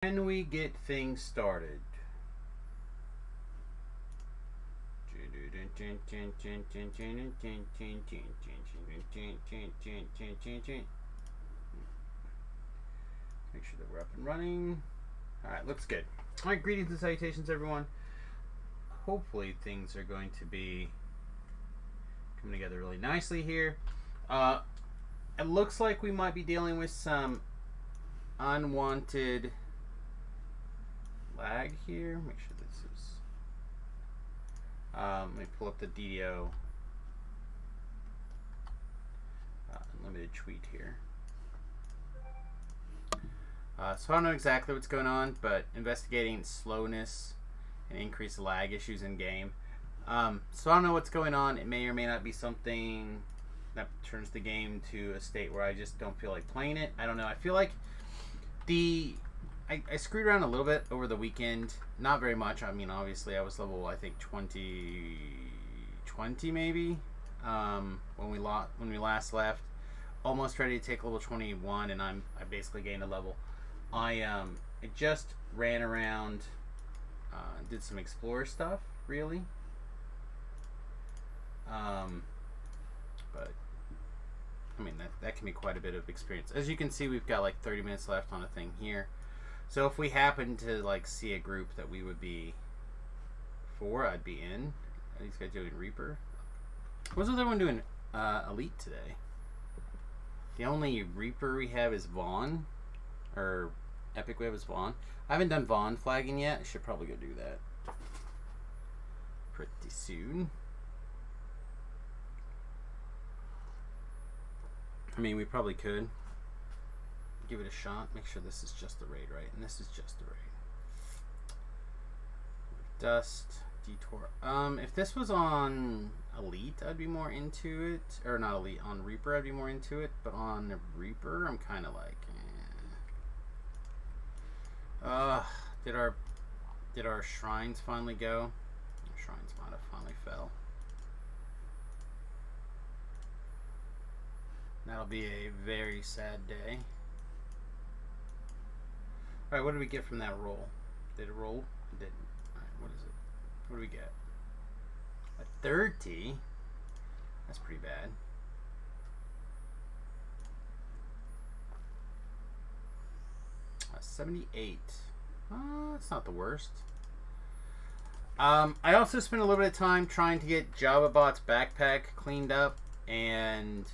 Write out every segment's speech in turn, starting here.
Can we get things started? Make sure that we're up and running. Alright, looks good. Alright, greetings and salutations, everyone. Hopefully things are going to be coming together really nicely here. It looks like we might be dealing with some unwanted lag here. Make sure this is let me pull up the DDO unlimited tweet here. So I don't know exactly what's going on, but investigating slowness and increased lag issues in game. So I don't know what's going on. It may or may not be something that turns the game to a state where I just don't feel like playing it. I don't know. I feel like I screwed around a little bit over the weekend. Not very much. I mean, obviously, I was level, I think, 20 maybe when we last left. Almost ready to take level 21, and I basically gained a level. I just ran around, did some explorer stuff, really. But I mean, that can be quite a bit of experience. As you can see, we've got like 30 minutes left on a thing here. So if we happen to like see a group that we would be for, I'd be in. Are these guys doing Reaper? What's the other one doing Elite today? The only Reaper we have is Vaughn, or Epic we have is Vaughn. I haven't done Vaughn flagging yet. I should probably go do that pretty soon. I mean, we probably could give it a shot. Make sure this is just the raid, right? And this is just the raid. Dust, Detour. If this was on Elite, I'd be more into it. Or not Elite, on Reaper, I'd be more into it. But on Reaper, I'm kind of like, Did our shrines finally go? Our shrines might have finally fell. That'll be a very sad day. Alright, what did we get from that roll? Did it roll? It didn't. Alright, what is it? What do we get? A 30? That's pretty bad. A 78. That's not the worst. I also spent a little bit of time trying to get JavaBot's backpack cleaned up, and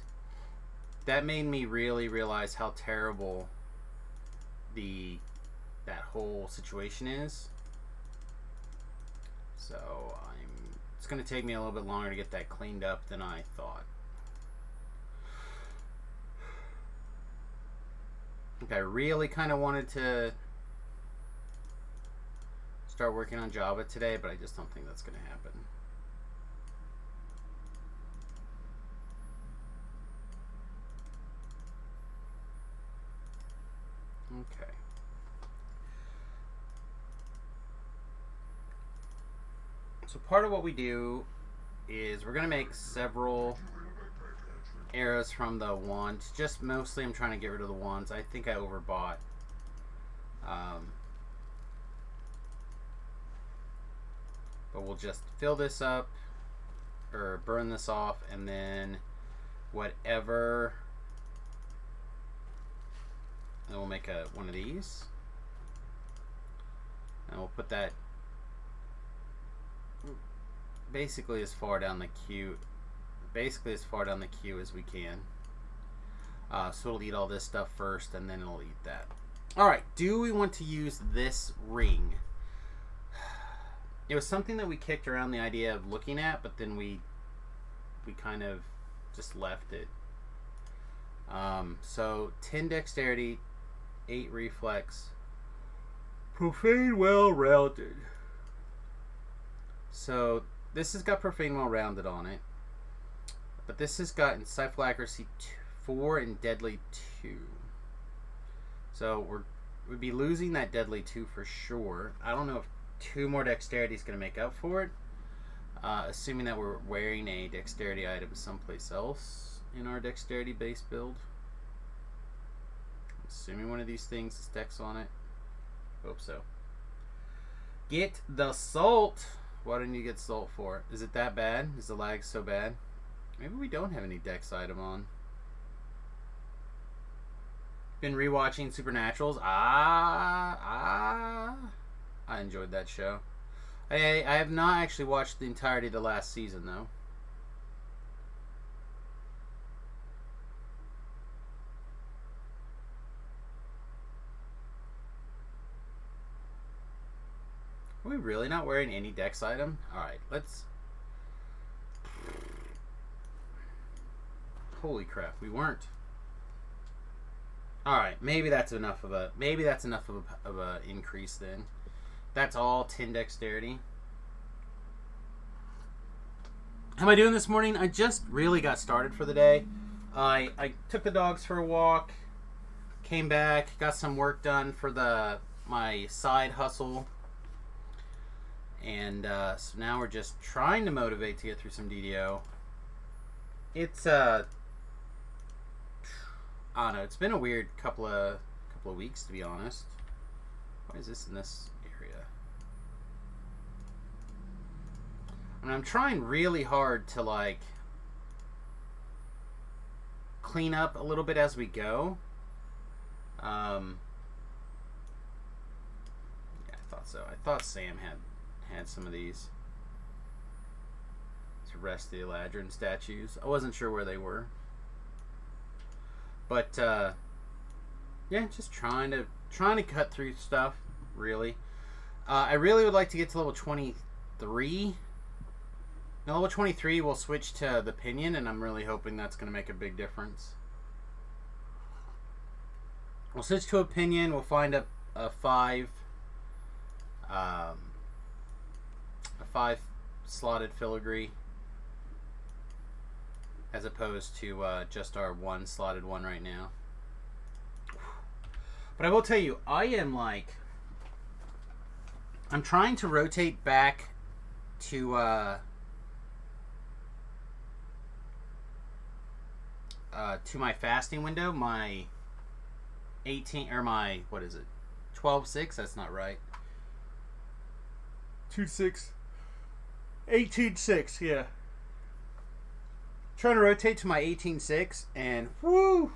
that made me really realize how terrible that whole situation is. So it's going to take me a little bit longer to get that cleaned up than I thought. I think I really kind of wanted to start working on Java today, but I just don't think that's going to happen. Okay. So part of what we do is we're going to make several arrows from the wand. Just mostly I'm trying to get rid of the wands. I think I overbought. But we'll just fill this up or burn this off, and then whatever, and we'll make one of these, and we'll put that basically as far down the queue as we can. So it'll eat all this stuff first, and then it'll eat that. Alright, do we want to use this ring? It was something that we kicked around the idea of looking at, but then we kind of just left it. So 10 dexterity, 8 reflex, profane well-rounded. So this has got profane well-rounded on it, but this has got insightful accuracy 4 and deadly 2. So we'd be losing that deadly 2 for sure. I don't know if 2 more dexterity is going to make up for it, assuming that we're wearing a dexterity item someplace else in our dexterity base build. Assuming one of these things is dex on it. hope so. Get the salt. What do you get salt for? Is it that bad? Is the lag so bad? Maybe we don't have any Dex item on. Been rewatching Supernaturals. I enjoyed that show. I have not actually watched the entirety of the last season, though. Are we really not wearing any Dex item? Alright, let's... Holy crap, we weren't. Alright, maybe that's enough of a increase then. That's all 10 dexterity. How am I doing this morning? I just really got started for the day. I took the dogs for a walk, came back, got some work done for my side hustle. And so now we're just trying to motivate to get through some DDO. It's I don't know. It's been a weird couple of weeks, to be honest. Why is this in this area? I mean, I'm trying really hard to like clean up a little bit as we go. Yeah, I thought so. I thought Sam had some of these Rusty Eladrin statues. I wasn't sure where they were, but yeah, just trying to cut through stuff. Really, I really would like to get to level 23. Now, level 23 we'll switch to the Pinion, and I'm really hoping that's going to make a big difference. We'll switch to a Pinion. We'll find a 5 slotted filigree as opposed to just our 1 slotted one right now. But I will tell you, I'm trying to rotate back to my fasting window, my 18 or my, what is it, 12/6? That's not right. 2/6. 18/6, yeah. Trying to rotate to my 18/6, and whoo!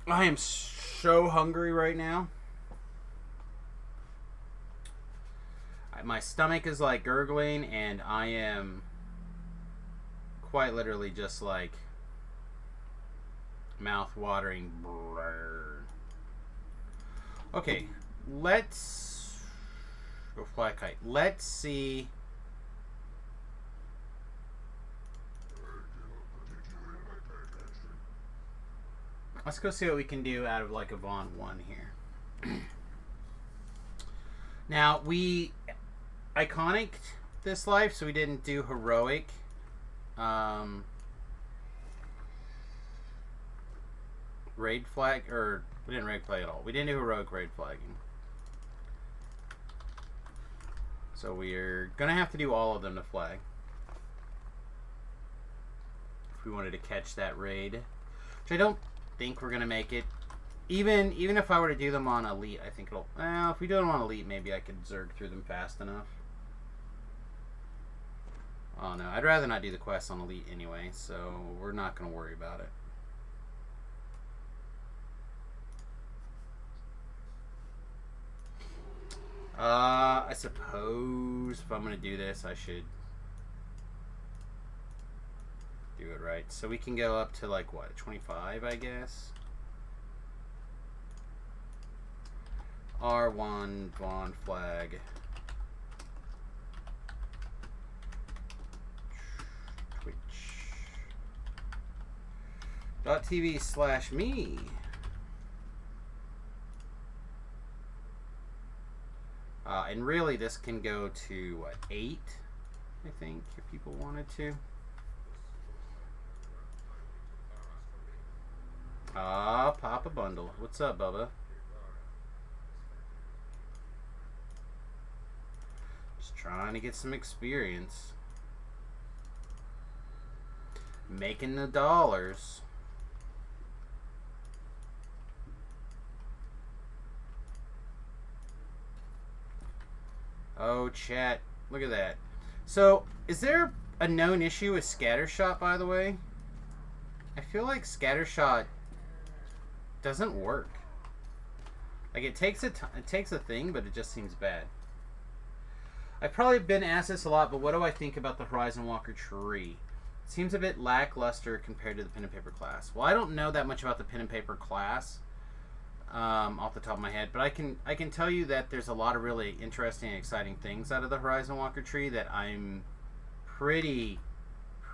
I am so hungry right now. My stomach is like gurgling, and I am quite literally just like mouth-watering. Okay, let's go fly a kite. Let's see. Let's go see what we can do out of like a Vaughn 1 here. Now, we iconic this life, so we didn't do heroic. Raid flag, or we didn't raid flag at all. We didn't do heroic raid flagging. So we're gonna have to do all of them to flag if we wanted to catch that raid, which I don't think we're gonna make it. Even if I were to do them on elite, I think it'll. Well, if we do them on elite, maybe I could zerg through them fast enough. Oh no, I'd rather not do the quest on elite anyway, so we're not gonna worry about it. I suppose if I'm gonna do this, I should do it right. So we can go up to like what, 25, I guess. R1 Vaughn flag. Twitch.tv/me. And really, this can go to what, 8, I think, if people wanted to. Papa Bundle. What's up, Bubba? Just trying to get some experience. Making the dollars. Oh, chat. Look at that. So, is there a known issue with scattershot, by the way? I feel like scattershot doesn't work. Like, it takes a thing, but it just seems bad. I've probably been asked this a lot, but what do I think about the Horizon Walker tree? It seems a bit lackluster compared to the pen and paper class. Well, I don't know that much about the pen and paper class off the top of my head, but I can tell you that there's a lot of really interesting and exciting things out of the Horizon Walker tree that I'm pretty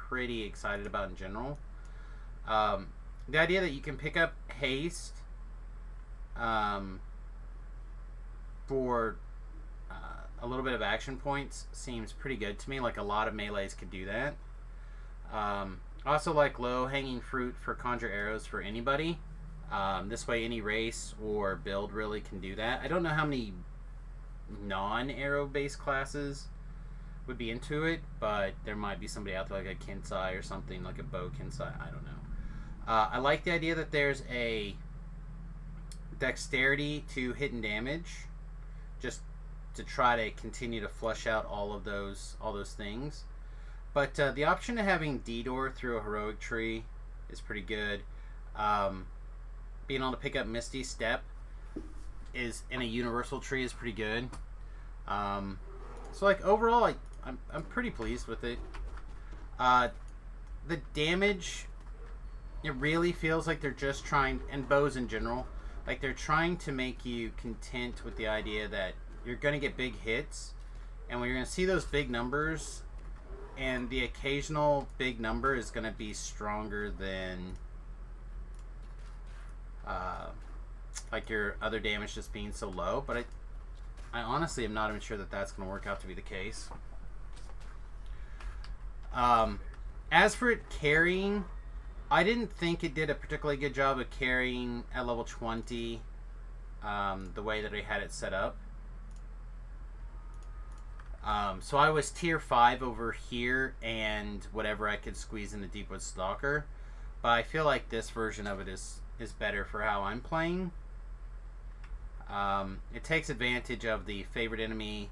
excited about in general. The idea that you can pick up haste for a little bit of action points seems pretty good to me. Like, a lot of melees could do that. Also, like low-hanging fruit for conjure arrows for anybody. This way any race or build really can do that. I don't know how many non-arrow based classes would be into it, but there might be somebody out there like a Kinsai or something, like a bow Kinsai. I don't know. I like the idea that there's a dexterity to hidden damage, just to try to continue to flush out all those things. But the option of having D-Door through a heroic tree is pretty good. Being able to pick up Misty Step is in a universal tree is pretty good. So like overall, I'm pretty pleased with it. The damage, it really feels like they're just trying, and bows in general, like they're trying to make you content with the idea that you're going to get big hits, and when you're going to see those big numbers, and the occasional big number is going to be stronger than like your other damage just being so low. But I honestly am not even sure that that's going to work out to be the case. As for it carrying, I didn't think it did a particularly good job of carrying at level 20 the way that I had it set up. So I was tier 5 over here and whatever I could squeeze into Deepwood Stalker. But I feel like this version of it is better for how I'm playing. It takes advantage of the favorite enemy,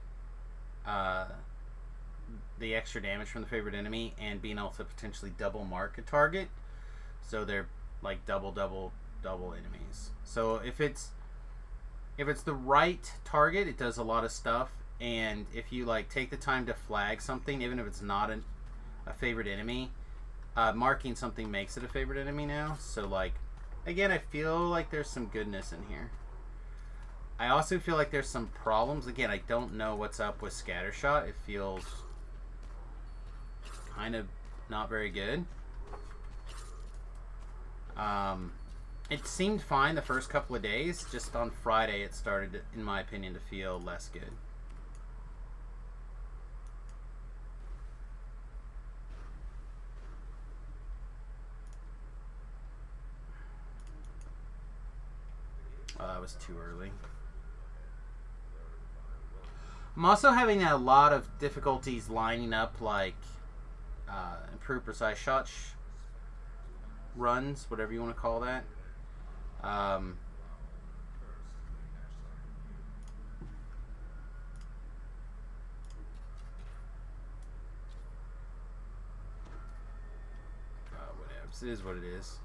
the extra damage from the favorite enemy, and being able to potentially double mark a target. So they're like double enemies. So if it's the right target, it does a lot of stuff. And if you like take the time to flag something, even if it's not a favorite enemy, marking something makes it a favorite enemy now. So like, again, I feel like there's some goodness in here. I also feel like there's some problems. Again, I don't know what's up with Scattershot. It feels kind of not very good. It seemed fine the first couple of days. Just on Friday, it started, in my opinion, to feel less good. That was too early. I'm also having a lot of difficulties lining up, like, improved precise shot runs, whatever you want to call that. Whatever. It is what it is.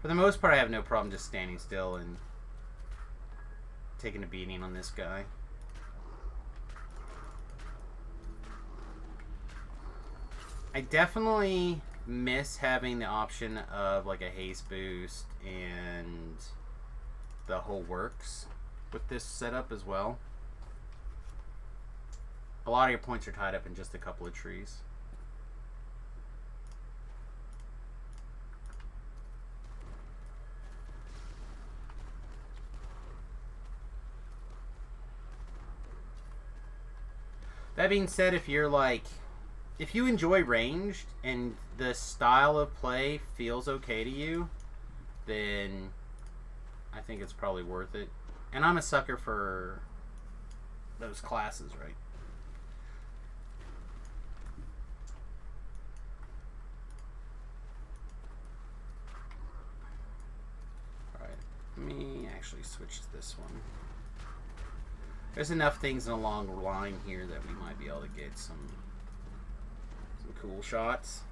For the most part, I have no problem just standing still and taking a beating on this guy. I definitely miss having the option of like a haste boost and the whole works with this setup as well. A lot of your points are tied up in just a couple of trees. That being said, if you enjoy ranged and the style of play feels okay to you, then I think it's probably worth it. And I'm a sucker for those classes, right? actually switch to this one. There's enough things in a long line here that we might be able to get some cool shots.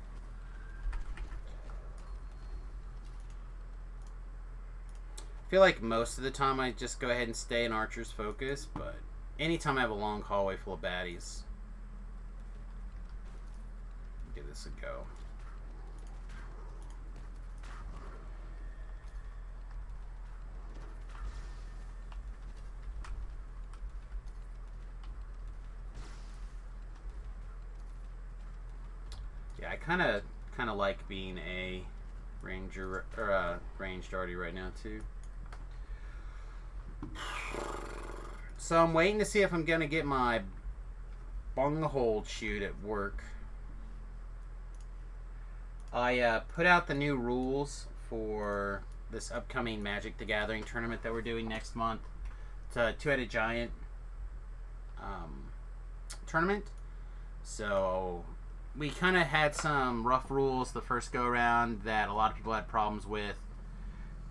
I feel like most of the time I just go ahead and stay in Archer's focus, but anytime I have a long hallway full of baddies, give this a go. Yeah, I kind of like being a ranger or a ranged arty right now too. So I'm waiting to see if I'm gonna get my bunghold shoot at work. I put out the new rules for this upcoming Magic the Gathering tournament that we're doing next month. It's a two-headed giant tournament. So we kind of had some rough rules the first go around that a lot of people had problems with,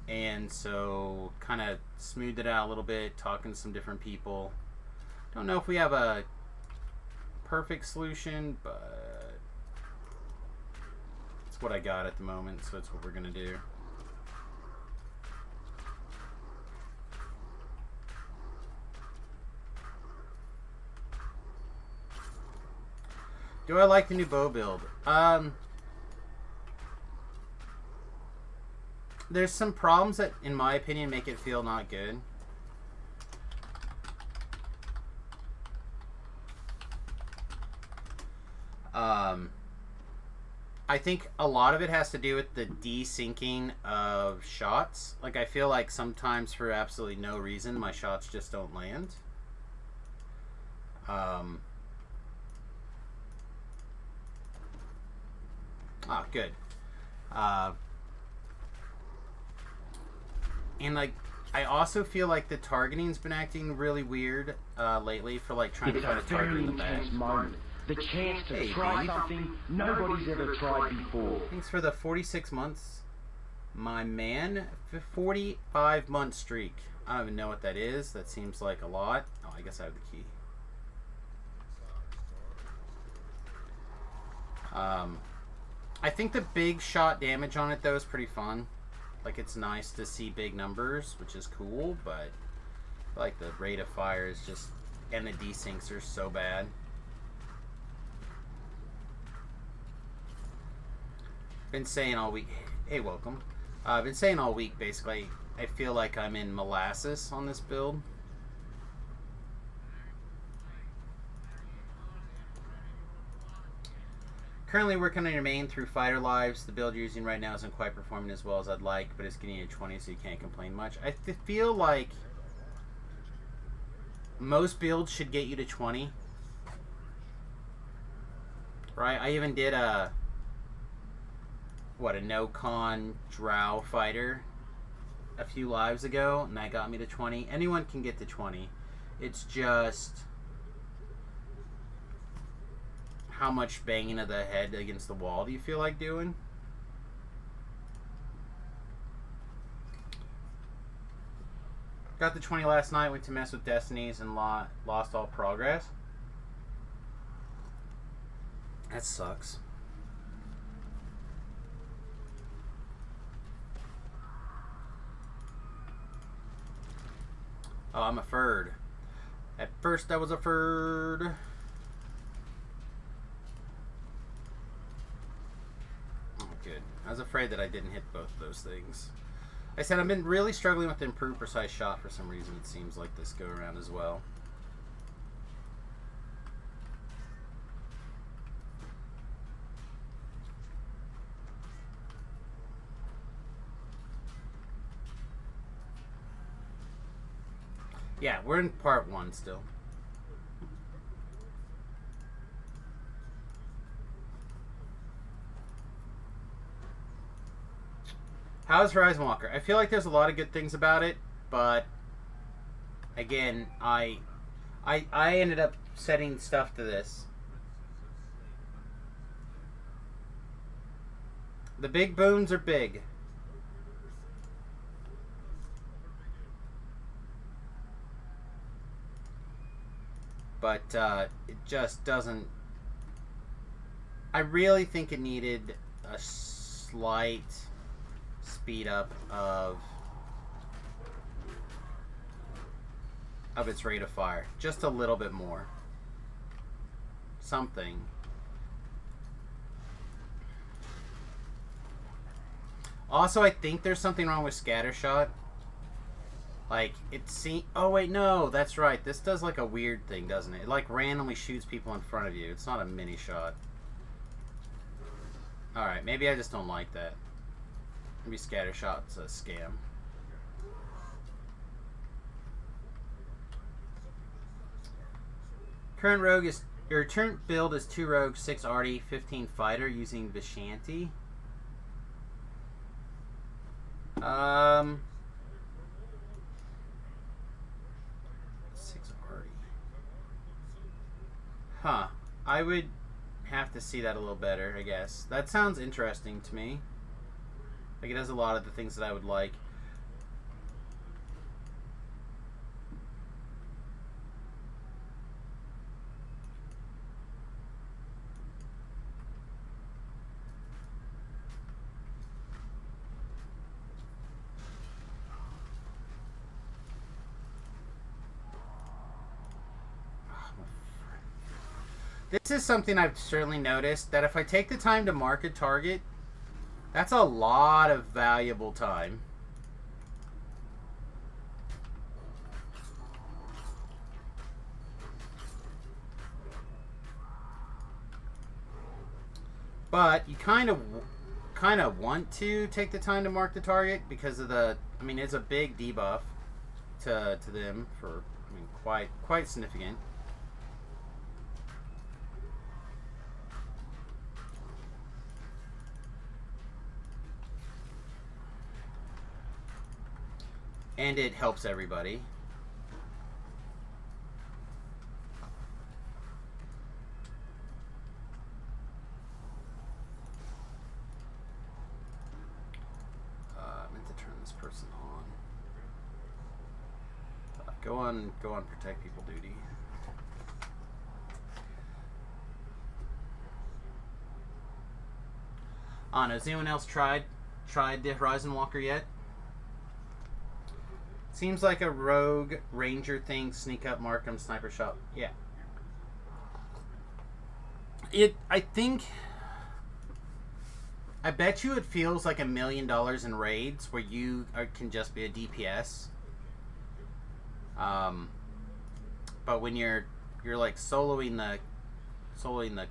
and so kind of smoothed it out a little bit, talking to some different people. Don't know if we have a perfect solution, but it's what I got at the moment, so it's what we're gonna do. Do I like the new bow build? There's some problems that, in my opinion, make it feel not good. I think a lot of it has to do with the desyncing of shots. Like, I feel like sometimes for absolutely no reason, my shots just don't land. Oh, good. And like, I also feel like the targeting's been acting really weird lately for like trying to find a target in the back. The chance to try something nobody's ever tried before. Thanks for the 46 months, my man. 45-month streak. I don't even know what that is. That seems like a lot. Oh, I guess I have the key. I think the big shot damage on it though is pretty fun. Like, it's nice to see big numbers, which is cool, but like the rate of fire is just, and the desyncs are so bad. Been saying all week, hey, welcome. I've been saying all week, basically, I feel like I'm in molasses on this build. Currently working on your main through fighter lives. The build you're using right now isn't quite performing as well as I'd like, but it's getting you to 20, so you can't complain much. I feel like most builds should get you to 20. Right? I even did a no-con drow fighter a few lives ago, and that got me to 20. Anyone can get to 20. It's just how much banging of the head against the wall do you feel like doing? Got the 20 last night, went to mess with Destinies and lost all progress. That sucks. Oh, I'm a Ferd. At first I was a Ferd. Oh, good. I was afraid that I didn't hit both of those things. I said I've been really struggling with improved precise shot for some reason, it seems like this go around as well. Yeah, we're in part 1 still. How's Horizon Walker? I feel like there's a lot of good things about it, but again, I ended up setting stuff to this. The big boons are big. but it just doesn't. I really think it needed a slight speed up of its rate of fire, just a little bit more. Something. Also, I think there's something wrong with scattershot. Like, it seems... Oh, wait, no, that's right. This does, like, a weird thing, doesn't it? It, like, randomly shoots people in front of you. It's not a mini shot. Alright, maybe I just don't like that. Maybe scattershot's a scam. Current rogue is... Your current build is 2 rogue, 6 arty, 15 fighter using Vishanti. 6 arty. Huh. I would have to see that a little better, I guess. That sounds interesting to me. Like, it has a lot of the things that I would like. This is something I've certainly noticed, that if I take the time to mark a target, that's a lot of valuable time. But you kind of want to take the time to mark the target because of the, I mean, it's a big debuff to them for, I mean, quite significant. And it helps everybody. I meant to turn this person on. Go on protect people duty. Has anyone else tried the Horizon Walker yet? Seems like a rogue ranger thing. Sneak up, mark him, sniper shot. Yeah. I bet you it feels like $1 million in raids where you can just be a DPS. But when you're like soloing the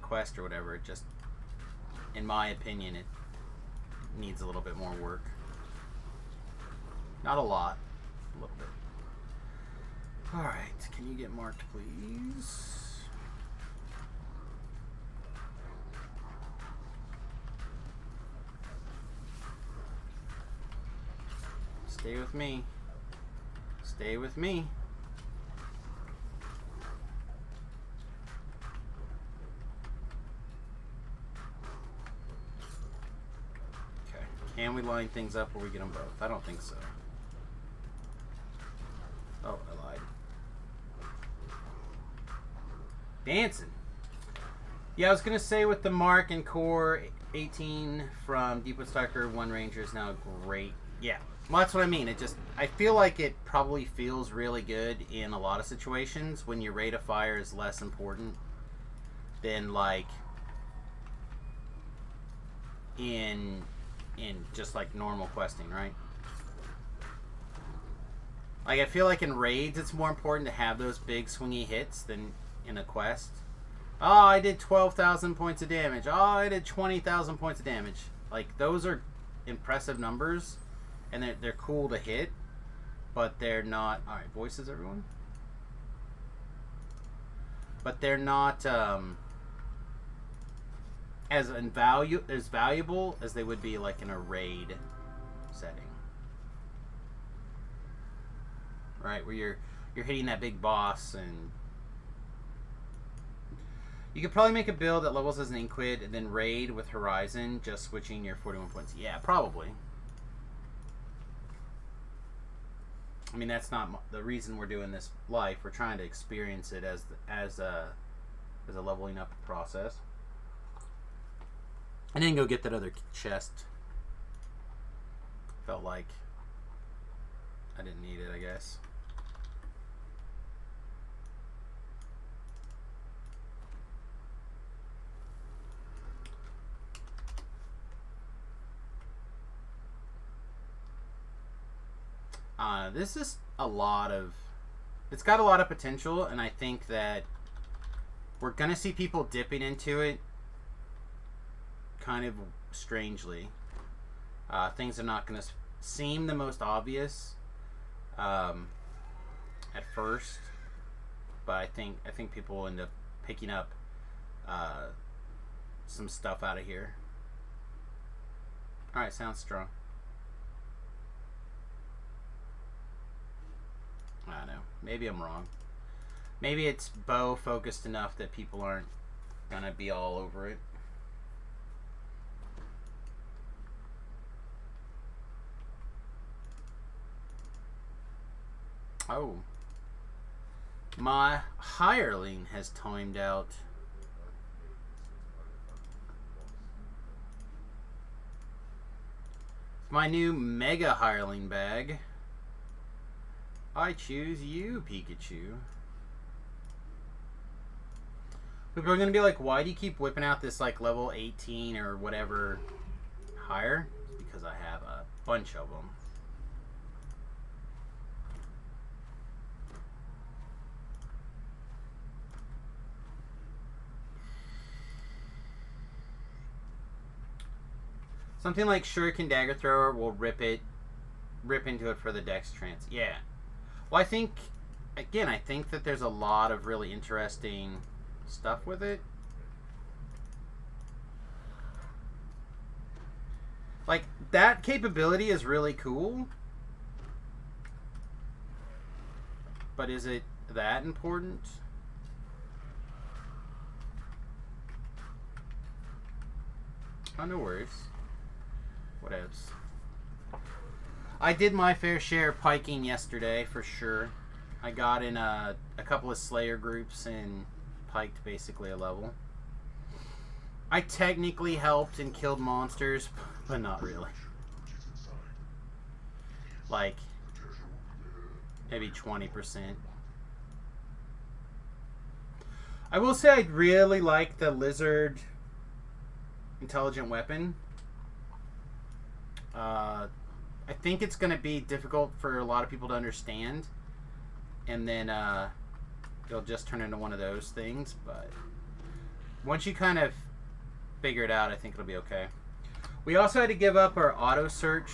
quest or whatever, it just, in my opinion, it needs a little bit more work. Not a lot. A little bit. Alright, can you get marked, please? Stay with me. Stay with me. Okay. Can we line things up where we get them both? I don't think so. Oh, I lied. Dancing. Yeah, I was going to say with the Mark and Core 18 from Deepwood Stalker, 1 Ranger is now great. Yeah, well, that's what I mean. I feel like it probably feels really good in a lot of situations when your rate of fire is less important than, like, in just, like, normal questing, right? Like, I feel like in raids, it's more important to have those big swingy hits than in a quest. Oh, I did 12,000 points of damage. Oh, I did 20,000 points of damage. Like, those are impressive numbers, and they're cool to hit, but they're not... Alright, voices, everyone? But they're not as valuable as they would be, like, in a raid setting. Right, where you're hitting that big boss, and you could probably make a build that levels as an Inquid and then raid with Horizon, just switching your 41 points. Yeah, probably. I mean, that's not the reason we're doing this life. We're trying to experience it as a leveling up process. And then go get that other chest. Felt like I didn't need it, I guess. This is it's got a lot of potential, and I think that we're gonna see people dipping into it kind of strangely. Things are not gonna seem the most obvious at first, but I think people will end up picking up some stuff out of here. All right, sounds strong. I don't know. Maybe I'm wrong. Maybe it's bow focused enough that people aren't gonna be all over it. Oh. My hireling has timed out. My new mega hireling bag. I choose you, Pikachu. People are going to be like, why do you keep whipping out this like level 18 or whatever higher? It's because I have a bunch of them. Something like Shuriken Dagger Thrower will rip into it for the Dex Trance. Yeah. Well, I think that there's a lot of really interesting stuff with it. Like, that capability is really cool. But is it that important? Oh, no worries. What else? I did my fair share of piking yesterday, for sure. I got in a couple of Slayer groups and piked basically a level. I technically helped and killed monsters, but not really. Like, maybe 20%. I will say I'd really like the lizard intelligent weapon. I think it's going to be difficult for a lot of people to understand, and then it'll just turn into one of those things, but once you kind of figure it out, I think it'll be okay. We also had to give up our auto search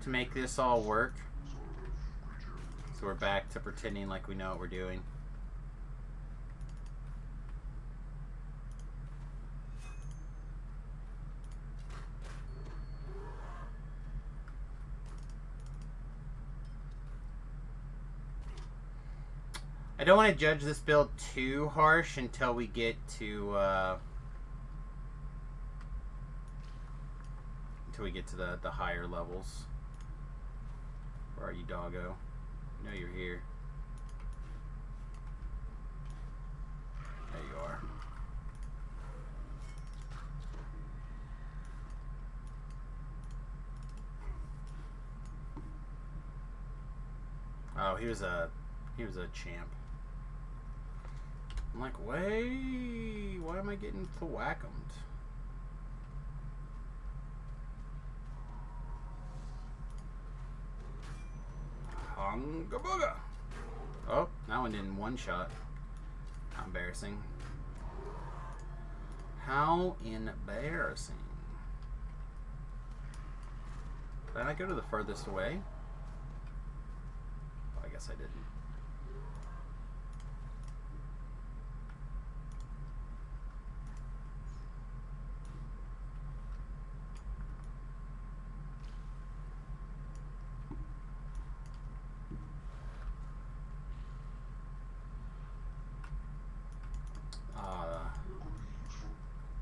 to make this all work, so we're back to pretending like we know what we're doing. I don't want to judge this build too harsh until we get to the higher levels. Where are you, doggo? I know you're here. There you are. Oh, he was a champ. I'm like, wait, why am I getting thwackumed? Hunga booga. Oh, that one didn't one shot. How embarrassing. How embarrassing. Did I go to the furthest away? Oh, I guess I didn't.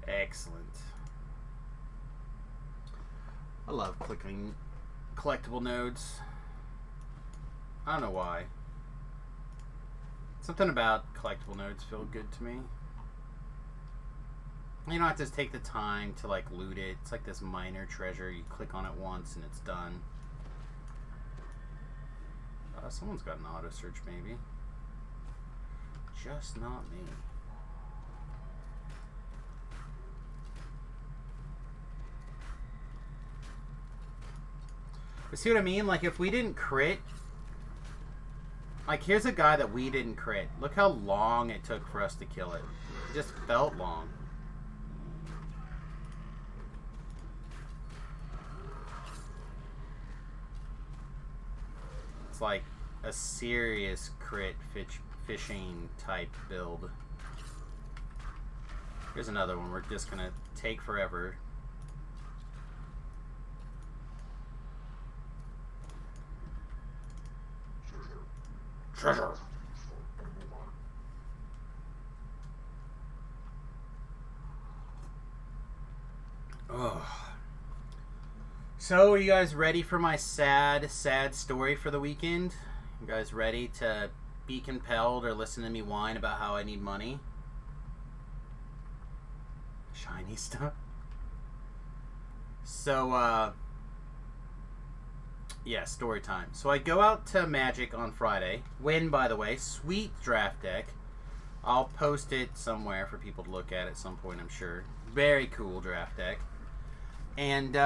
Excellent. I love clicking collectible nodes. I don't know why. Something about collectible nodes feel good to me. You don't have to take the time to like loot it. It's like this minor treasure. You click on it once and it's done. Someone's got an auto search maybe. Just not me. But see what I mean? Like if we didn't crit, like here's a guy that we didn't crit. Look how long it took for us to kill it. It just felt long. It's like a serious crit fishing type build. Here's another one. We're just gonna take forever. Treasure. Oh. So, are you guys ready for my sad story for the weekend? You guys ready to be compelled or listen to me whine about how I need money? Shiny stuff. So, yeah, story time. So I go out to Magic on Friday. Win, by the way. Sweet draft deck. I'll post it somewhere for people to look at some point, I'm sure. Very cool draft deck. And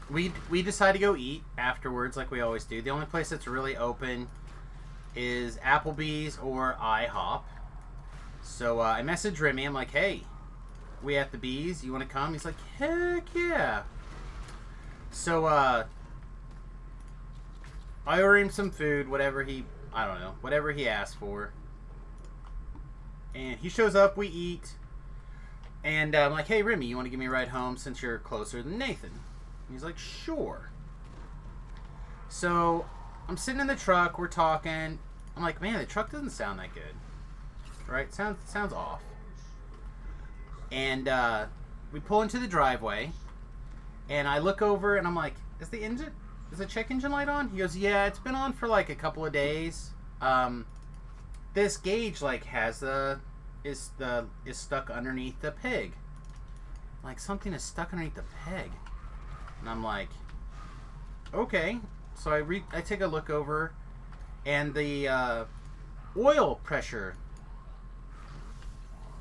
we decide to go eat afterwards like we always do. The only place that's really open is Applebee's or IHOP. So I message Remy. I'm like, hey, we at the Bees. You want to come? He's like, heck yeah. So, I order him some food, whatever he asked for. And he shows up, we eat. And I'm like, hey, Remy, you want to give me a ride home since you're closer than Nathan? And he's like, sure. So, I'm sitting in the truck, we're talking. I'm like, man, the truck doesn't sound that good. Right? Sounds off. And, we pull into the driveway. And I look over and I'm like, is the check engine light on? He goes, yeah, it's been on for like a couple of days. This gauge like is stuck underneath the peg. Like something is stuck underneath the peg. And I'm like, okay. So I take a look over and the oil pressure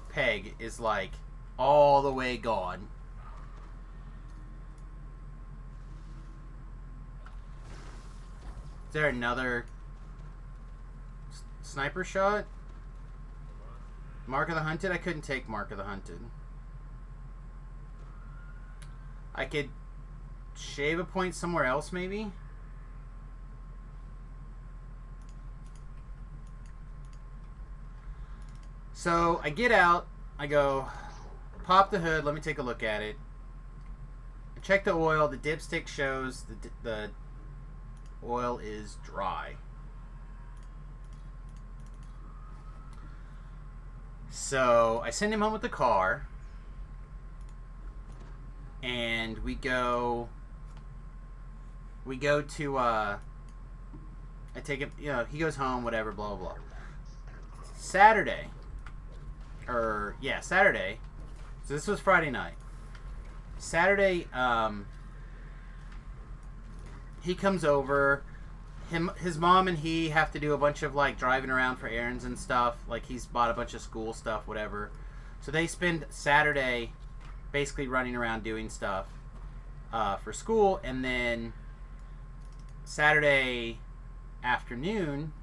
peg is like all the way gone. Is there another sniper shot? Mark of the Hunted? I couldn't take Mark of the Hunted. I could shave a point somewhere else, maybe? So, I get out. I go, pop the hood. Let me take a look at it. I check the oil. The dipstick shows the oil is dry. So I send him home with the car, and we go to I take him, he goes home, whatever, blah blah blah. Saturday. So this was Friday night. Saturday, he comes over. His mom and he have to do a bunch of like driving around for errands and stuff. Like he's bought a bunch of school stuff, whatever. So they spend Saturday basically running around doing stuff for school, and then Saturday afternoon,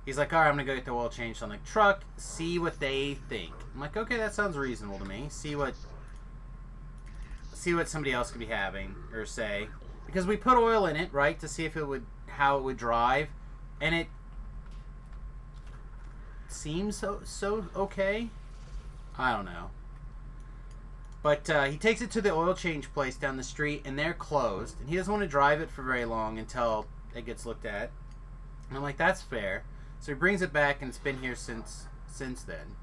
he's like, all right, I'm gonna go get the oil changed on the truck, see what they think. I'm like, okay, that sounds reasonable to me. See what somebody else could be having or say. Because we put oil in it, right, to see if how it would drive, and it seems so okay. I don't know. But he takes it to the oil change place down the street, and they're closed, and he doesn't want to drive it for very long until it gets looked at. And I'm like, that's fair. So he brings it back, and it's been here since then.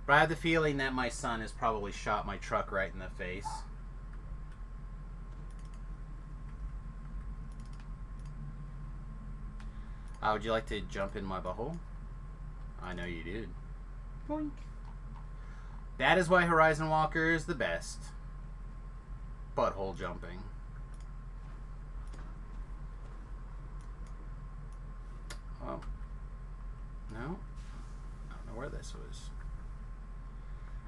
But I have the feeling that my son has probably shot my truck right in the face. Would you like to jump in my butthole? I know you did. Boink. That is why Horizon Walker is the best. Butthole jumping. Oh. No? I don't know where this was.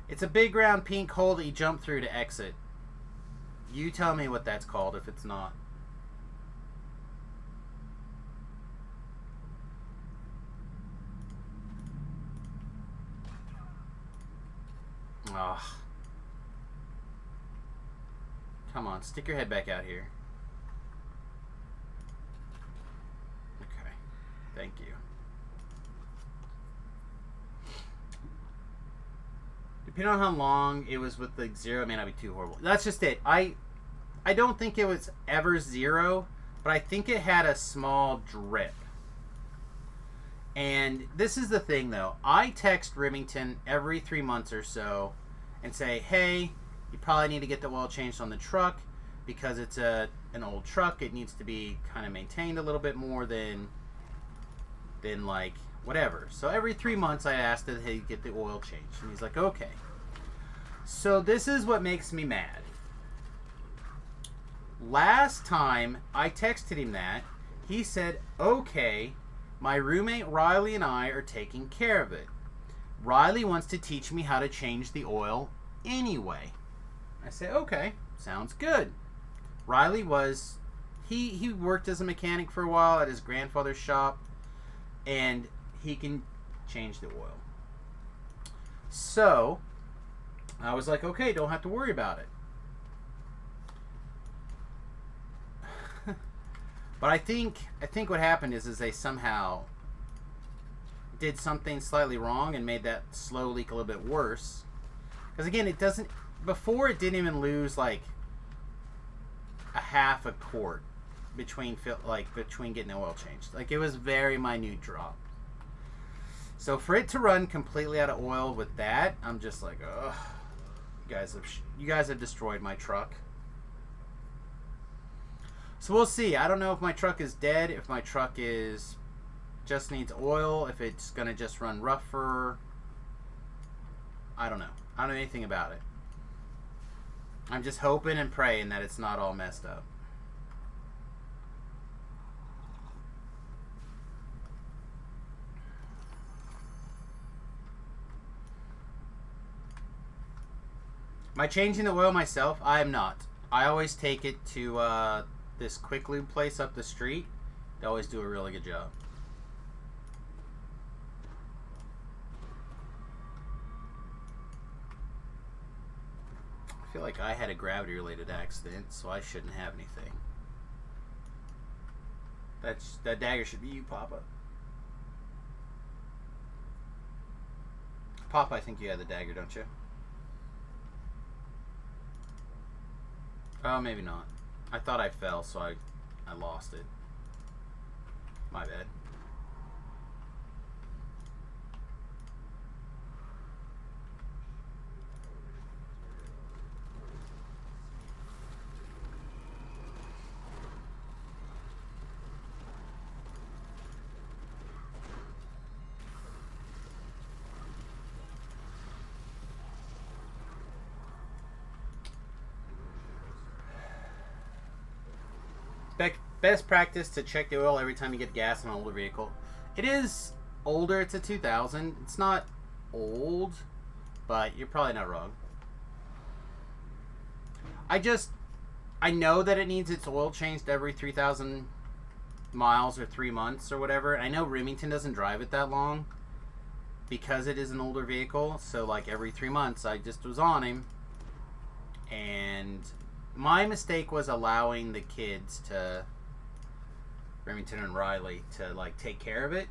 It's a big round pink hole that you jump through to exit. You tell me what that's called if it's not. Oh. Come on, stick your head back out here. Okay. Thank you. Depending on how long it was with the zero, it may not be too horrible. That's just it. I don't think it was ever zero, but I think it had a small drip. And this is the thing, though. I text Remington every 3 months or so and say, hey, you probably need to get the oil changed on the truck because it's an old truck. It needs to be kind of maintained a little bit more than like whatever. So every 3 months I asked that he get the oil changed. And he's like, okay. So this is what makes me mad. Last time I texted him that, he said, okay, my roommate Riley and I are taking care of it. Riley wants to teach me how to change the oil anyway. I say, okay, sounds good. Riley was, he worked as a mechanic for a while at his grandfather's shop, and he can change the oil. So, I was like, okay, don't have to worry about it. But I think what happened is they somehow did something slightly wrong and made that slow leak a little bit worse. Because again, it doesn't. Before it didn't even lose like a half a quart between getting the oil changed. Like it was very minute drop. So for it to run completely out of oil with that, I'm just like, ugh. You guys have destroyed my truck. So we'll see. I don't know if my truck is dead, if my truck just needs oil, if it's going to just run rougher. I don't know. I don't know anything about it. I'm just hoping and praying that it's not all messed up. Am I changing the oil myself? I am not. I always take it to this quick lube place up the street. They always do a really good job. I feel like I had a gravity related accident, so I shouldn't have anything. That dagger should be you, Papa. Papa, I think you had the dagger, don't you? Oh, maybe not. I thought I fell, so I lost it. My bad. Best practice to check the oil every time you get gas on an older vehicle. It is older. It's a 2000. It's not old, but you're probably not wrong. I know that it needs its oil changed every 3,000 miles or 3 months or whatever. I know Remington doesn't drive it that long because it is an older vehicle. So like every 3 months, I just was on him. And my mistake was allowing the kids to, Remington and Riley, to like take care of it.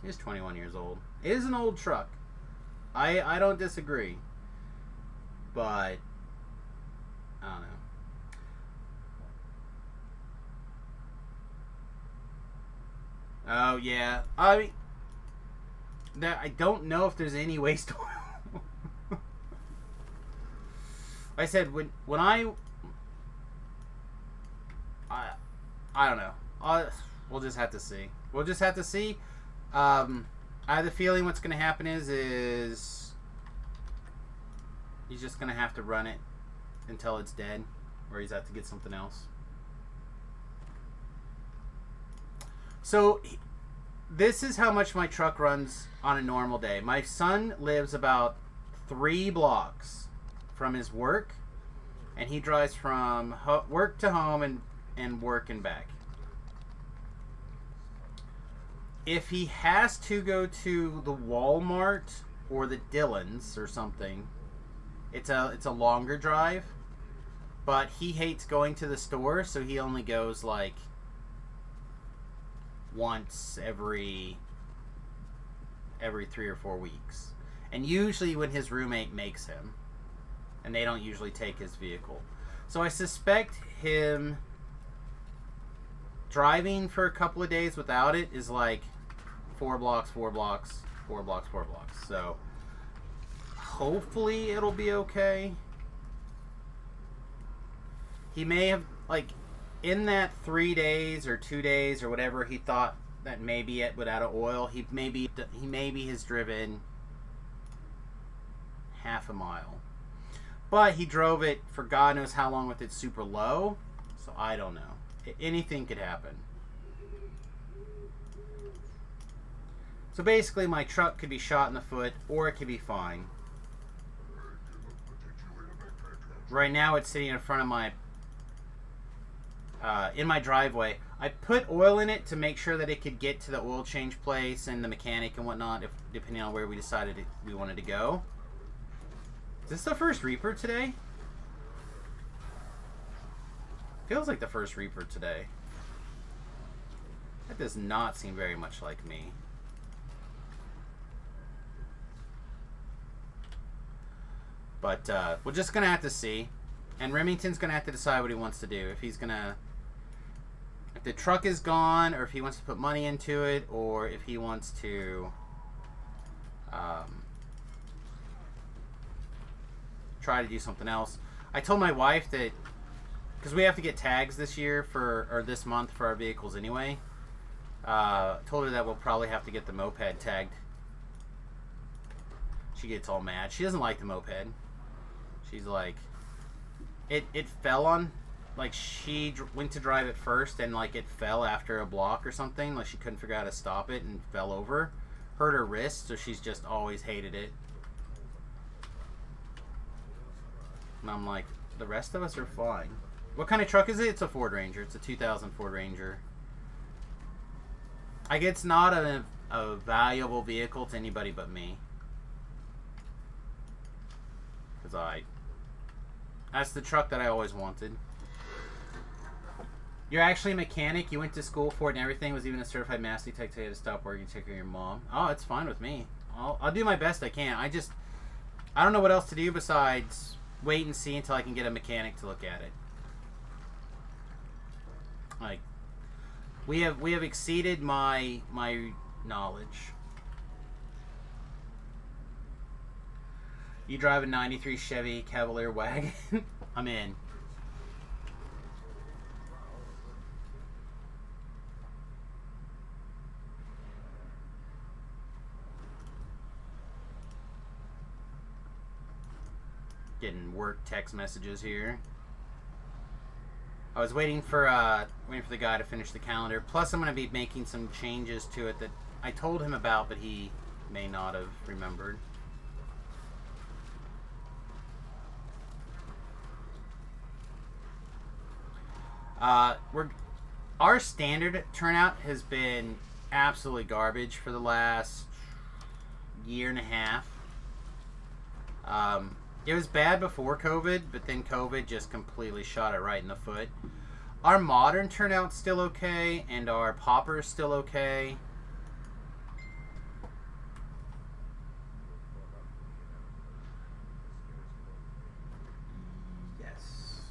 He's 21 years old. It is an old truck. I don't disagree. But I don't know. Oh yeah. I mean, I don't know if there's any waste oil. I said when I don't know. We'll just have to see. We'll just have to see. I have the feeling what's going to happen is he's just going to have to run it until it's dead, or he's have to get something else. So this is how much my truck runs on a normal day. My son lives about 3 blocks from his work, and he drives from work to home and work and back. If he has to go to the Walmart or the Dillons or something, it's a longer drive, but he hates going to the store, so he only goes like once every 3 or 4 weeks, and usually when his roommate makes him, and they don't usually take his vehicle. So I suspect him driving for a couple of days without it is like 4 blocks, 4 blocks, 4 blocks, 4 blocks. So hopefully it'll be okay. He may have, like, in that 3 days or 2 days or whatever, he thought that maybe it would out of oil. He maybe has driven half a mile, but he drove it for God knows how long with it super low. So I don't know. Anything could happen. So basically, my truck could be shot in the foot, or it could be fine. Right now, it's sitting in front of my in my driveway. I put oil in it to make sure that it could get to the oil change place and the mechanic and whatnot, depending on where we decided we wanted to go. Is this the first Reaper today? Feels like the first Reaper today. That does not seem very much like me. But we're just going to have to see. And Remington's going to have to decide what he wants to do. If he's going to... If the truck is gone, or if he wants to put money into it, or if he wants to... try to do something else. I told my wife that... Because we have to get tags this year or this month for our vehicles anyway. Told her that we'll probably have to get the moped tagged. She gets all mad. She doesn't like the moped. She's like, it fell on, like, she went to drive it first and like it fell after a block or something. Like she couldn't figure out how to stop it and fell over, hurt her wrist. So she's just always hated it. And I'm like, the rest of us are fine. What kind of truck is it? It's a Ford Ranger. It's a 2000 Ford Ranger. Like, it's not a valuable vehicle to anybody but me. Because that's the truck that I always wanted. You're actually a mechanic. You went to school for it and everything. Was even a certified master tech till you had to stop working and take care of your mom. Oh, it's fine with me. I'll do my best I can. I don't know what else to do besides wait and see until I can get a mechanic to look at it. Like, we have exceeded my knowledge. You drive a 93 Chevy Cavalier wagon? I'm in. Getting work text messages here. I was waiting for the guy to finish the calendar. Plus, I'm going to be making some changes to it that I told him about, but he may not have remembered. Our standard turnout has been absolutely garbage for the last year and a half. It was bad before COVID, but then COVID just completely shot it right in the foot. Our modern turnout's still okay, and our popper's still okay. Yes.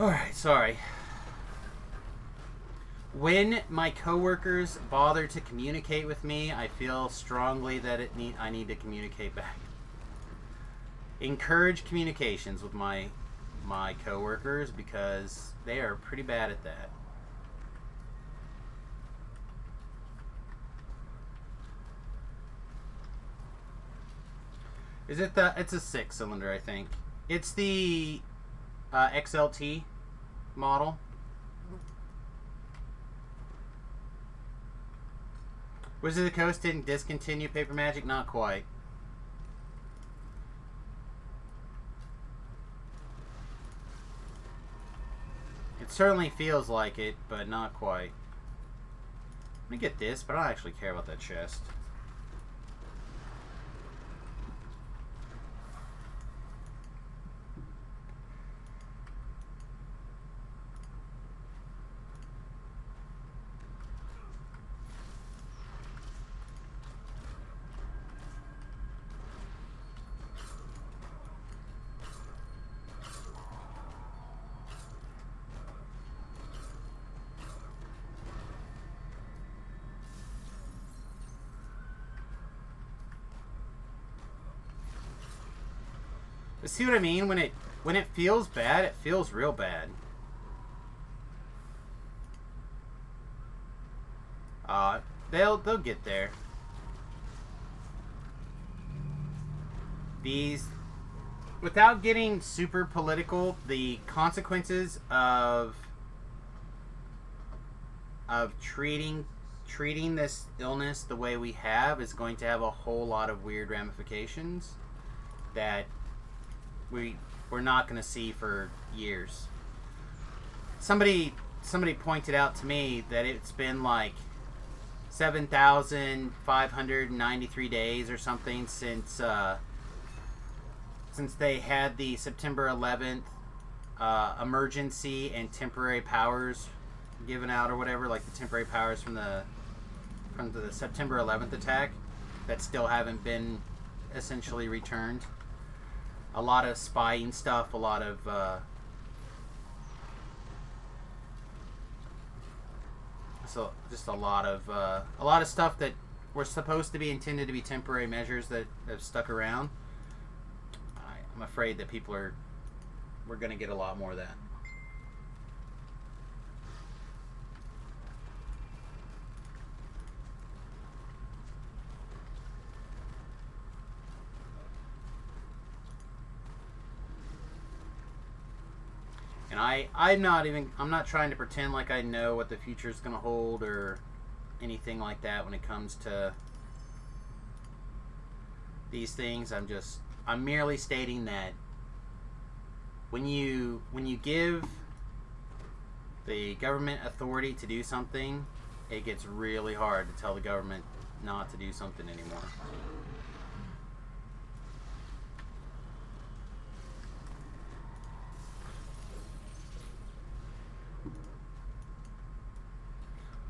Alright, sorry. When my coworkers bother to communicate with me, I feel strongly that I need to communicate back. Encourage communications with my coworkers because they are pretty bad at that. Is it the? It's a 6-cylinder, I think. It's the XLT model. Wizard of the Coast didn't discontinue Paper Magic? Not quite. It certainly feels like it, but not quite. Let me get this, but I don't actually care about that chest. See what I mean? When it feels bad, it feels real bad. They'll get there. These, without getting super political, the consequences of treating this illness the way we have is going to have a whole lot of weird ramifications that we're not going to see for years. Somebody pointed out to me that it's been like 7,593 days or something since they had the September 11th emergency and temporary powers given out or whatever, like the temporary powers from the September 11th attack that still haven't been essentially returned. A lot of spying stuff, a lot of so just a lot of stuff that were supposed to be intended to be temporary measures that have stuck around. I'm afraid that we're going to get a lot more of that. And I'm not trying to pretend like I know what the future is going to hold or anything like that when it comes to these things. I'm merely stating that when you give the government authority to do something, it gets really hard to tell the government not to do something anymore.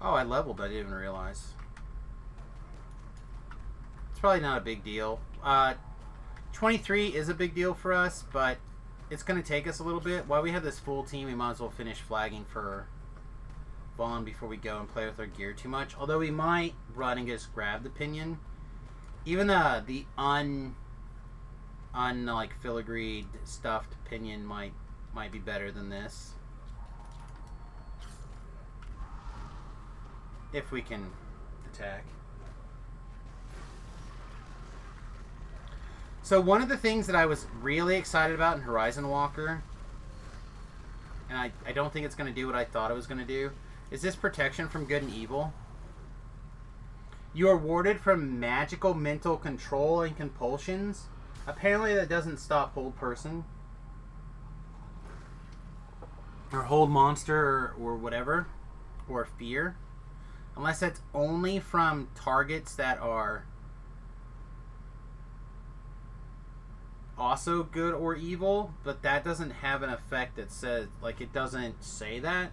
Oh, I leveled. I didn't even realize. It's probably not a big deal. 23 is a big deal for us, but it's going to take us a little bit. While we have this full team, we might as well finish flagging for Vaughn before we go and play with our gear too much. Although we might run and just grab the pinion. Even the like filigreed stuffed pinion might be better than this. If we can attack. So one of the things that I was really excited about in Horizon Walker, and I don't think it's going to do what I thought it was going to do, is this protection from good and evil. You are warded from magical mental control and compulsions. Apparently that doesn't stop hold person. Or hold monster or whatever. Or fear. Unless that's only from targets that are also good or evil, but that doesn't have an effect that says, like, it doesn't say that.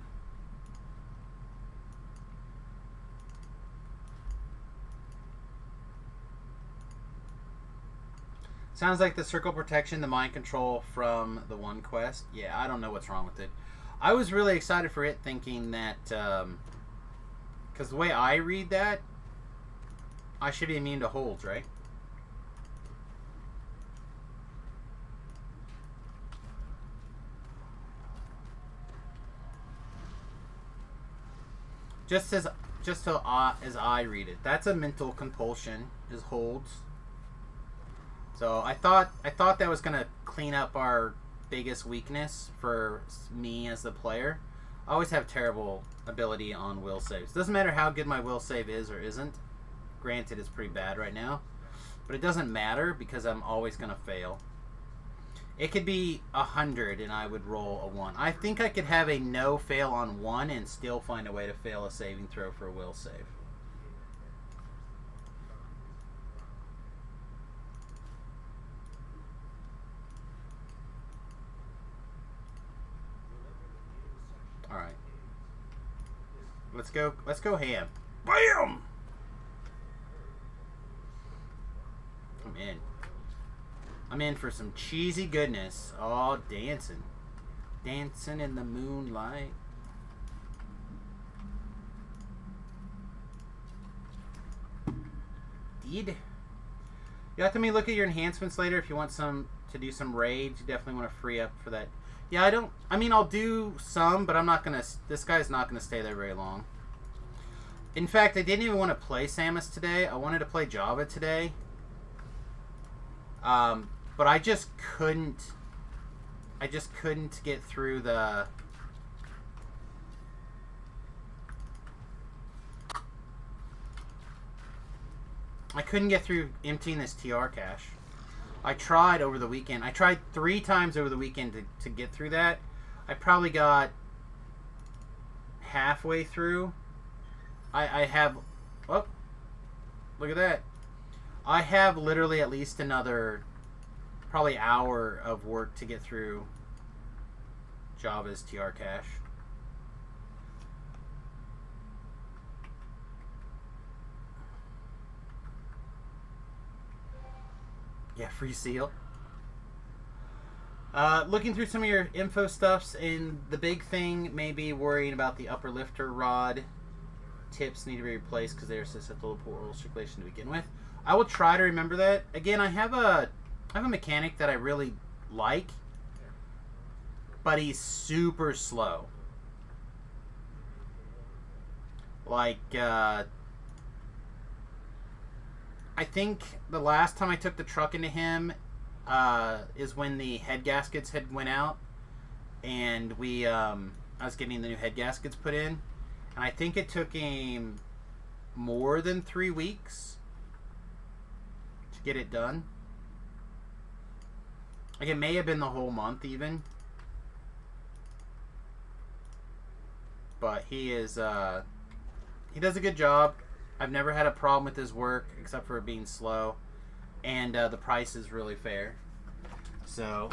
Sounds like the circle protection, the mind control from the one quest. Yeah, I don't know what's wrong with it. I was really excited for it, thinking that because the way I read that, I should be immune to holds, right? Just as I read it, that's a mental compulsion, is holds. So I thought that was gonna clean up our biggest weakness for me as the player. I always have terrible ability on will saves. Doesn't matter how good my will save is or isn't. Granted, it's pretty bad right now, but it doesn't matter because I'm always gonna fail. It could be 100 and I would roll a 1. I think I could have a no fail on 1 and still find a way to fail a saving throw for a will save. Alright. Let's go ham. BAM! I'm in for some cheesy goodness. Oh, dancing. Dancing in the moonlight. Did. You have to look at your enhancements later if you want to do some raids. You definitely want to free up for that. Yeah, I'll do some, but I'm not going to... This guy's not going to stay there very long. In fact, I didn't even want to play Samus today. I wanted to play Java today. But I just couldn't get through the... I couldn't get through emptying this TR cache. I tried over the weekend. I tried 3 times over the weekend to get through that. I probably got halfway through. I have... Oh, look at that. I have literally at least another probably hour of work to get through Java's TR cache. Yeah, free seal. Looking through some of your info stuffs, and the big thing may be worrying about the upper lifter rod tips need to be replaced because they're susceptible to poor oil circulation to begin with. I will try to remember that. Again, I have a mechanic that I really like, but he's super slow. Like, I think the last time I took the truck into him is when the head gaskets had went out, and I was getting the new head gaskets put in, and I think it took him more than 3 weeks to get it done. Like, it may have been the whole month even. But he is, he does a good job. I've never had a problem with his work, except for it being slow. And the price is really fair. So,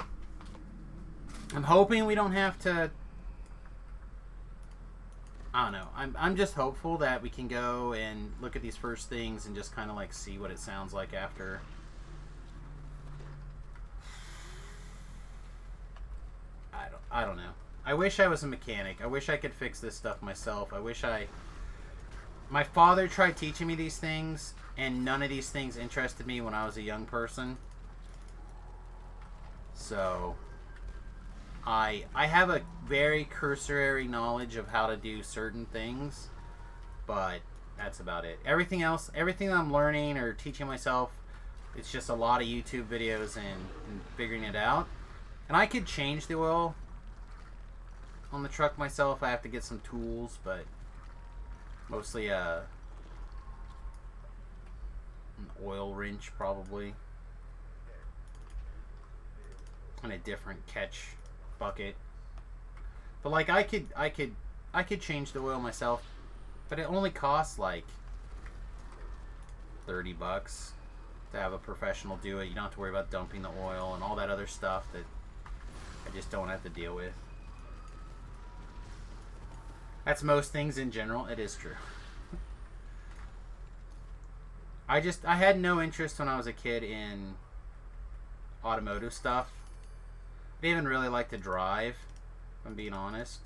I'm hoping we don't have to... I don't know. I'm just hopeful that we can go and look at these first things and just kind of like see what it sounds like after... I don't know. I wish I was a mechanic. I wish I could fix this stuff myself. I wish my father tried teaching me these things, and none of these things interested me when I was a young person. So, I have a very cursory knowledge of how to do certain things, but that's about it. Everything else, everything I'm learning or teaching myself, it's just a lot of YouTube videos and figuring it out. And I could change the oil on the truck myself. I have to get some tools, but mostly an oil wrench probably, and a different catch bucket. But like I could change the oil myself, but it only costs like $30 to have a professional do it. You don't have to worry about dumping the oil and all that other stuff that I just don't have to deal with. That's most things in general. It is true. I had no interest when I was a kid in automotive stuff. I didn't even really like to drive, if I'm being honest.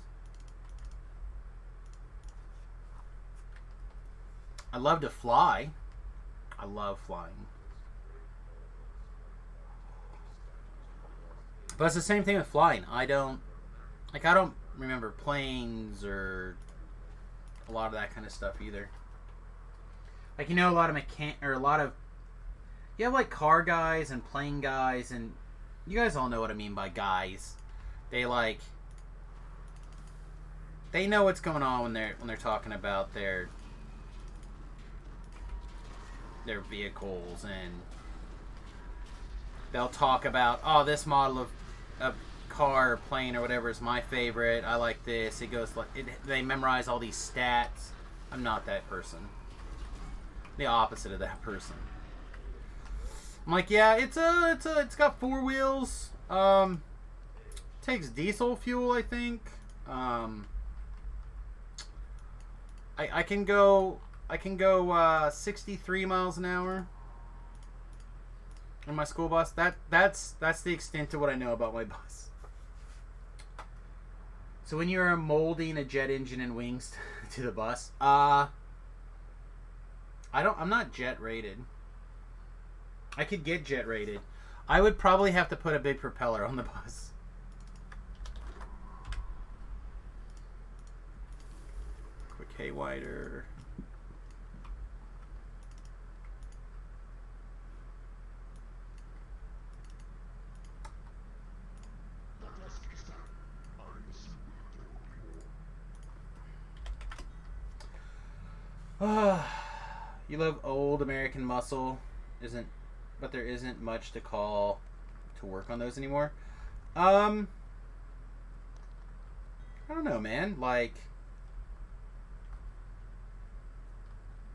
I love to fly. I love flying. But it's the same thing with flying. I don't remember planes or a lot of that kind of stuff either. Like, you know, a lot of you have like car guys and plane guys, and you guys all know what I mean by guys. They know what's going on when they're talking about their vehicles, and they'll talk about, oh, this model of car or plane or whatever is my favorite. I like this. It goes like they memorize all these stats. I'm not that person. The opposite of that person. I'm like, yeah, it's got 4 wheels. Takes diesel fuel, I think. I can go 63 miles an hour in my school bus. That's the extent of what I know about my bus. So when you're molding a jet engine and wings to the bus, I'm not jet rated. I could get jet rated. I would probably have to put a big propeller on the bus. Quick haywider. You love old American muscle, but there isn't much to call to work on those anymore. I don't know, man. Like,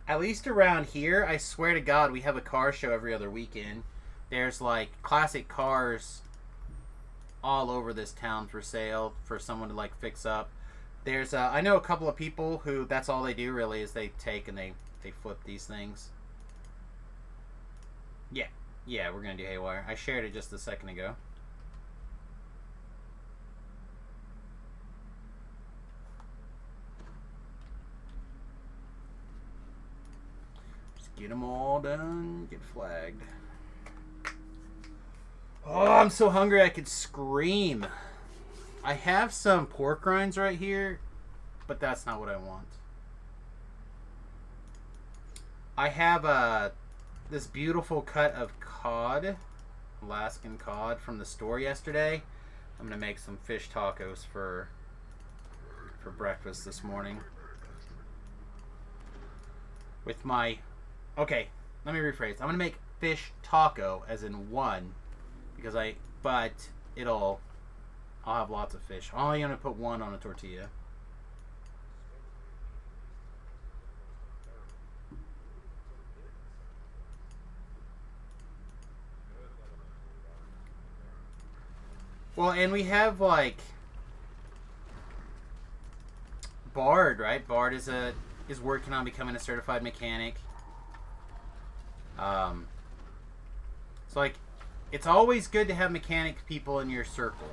at least around here, I swear to God, we have a car show every other weekend. There's like classic cars all over this town for sale for someone to like fix up. There's I know a couple of people who that's all they do really is they take and they flip these things. Yeah, we're gonna do haywire. I shared it just a second ago. Just get them all done. Get flagged. Oh, I'm so hungry I could scream. I have some pork rinds right here, but that's not what I want. I have this beautiful cut of cod, Alaskan cod from the store yesterday. I'm gonna make some fish tacos for breakfast this morning. With my, okay, let me rephrase. I'm gonna make fish taco as in one, because I'll have lots of fish. I'm only gonna put one on a tortilla. Well, and we have like Bard, right? Bard is working on becoming a certified mechanic. So like, it's always good to have mechanic people in your circle.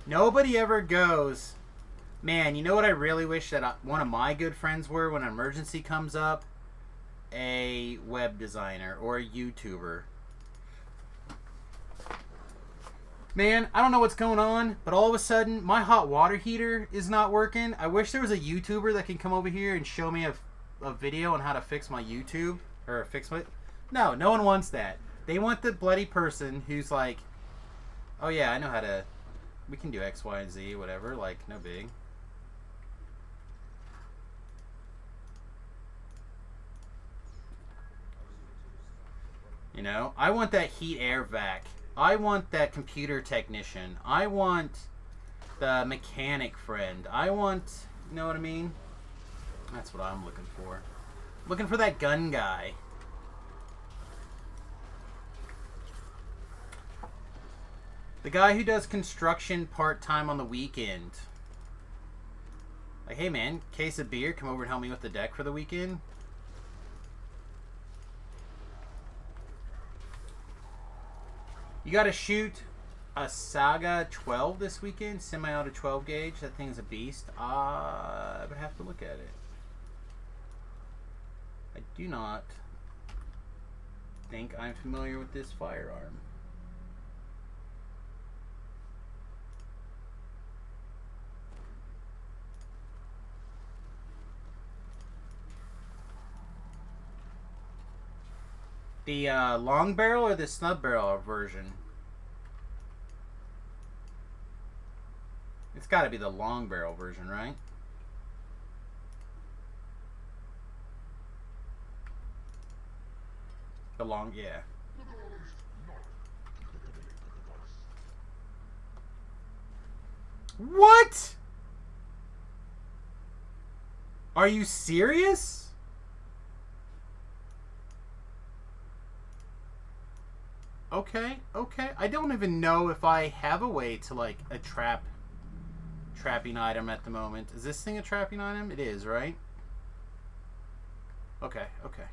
Nobody ever goes, man, you know what I really wish that one of my good friends were when an emergency comes up? A web designer or a YouTuber. Man, I don't know what's going on, but all of a sudden, my hot water heater is not working. I wish there was a YouTuber that can come over here and show me a video on how to fix my YouTube. Or fix my... No one wants that. They want the bloody person who's like, oh yeah, I know how to... We can do X, Y, and Z, whatever. Like, no big. You know? I want that heat air vac. I want that computer technician. I want the mechanic friend. I want... You know what I mean? That's what I'm looking for. Looking for that gun guy. The guy who does construction part-time on the weekend. Like, hey man, case of beer, come over and help me with the deck for the weekend. You gotta shoot a Saga 12 this weekend, semi-auto 12 gauge. That thing's a beast. I would have to look at it. do not think I'm familiar with this firearm. The long barrel or the snub barrel version? It's got to be the long barrel version, right? The long, yeah. What? Are you serious? Okay, okay. I don't even know if I have a way to, like, a trapping item at the moment. Is this thing a trapping item? It is, right? Okay, okay.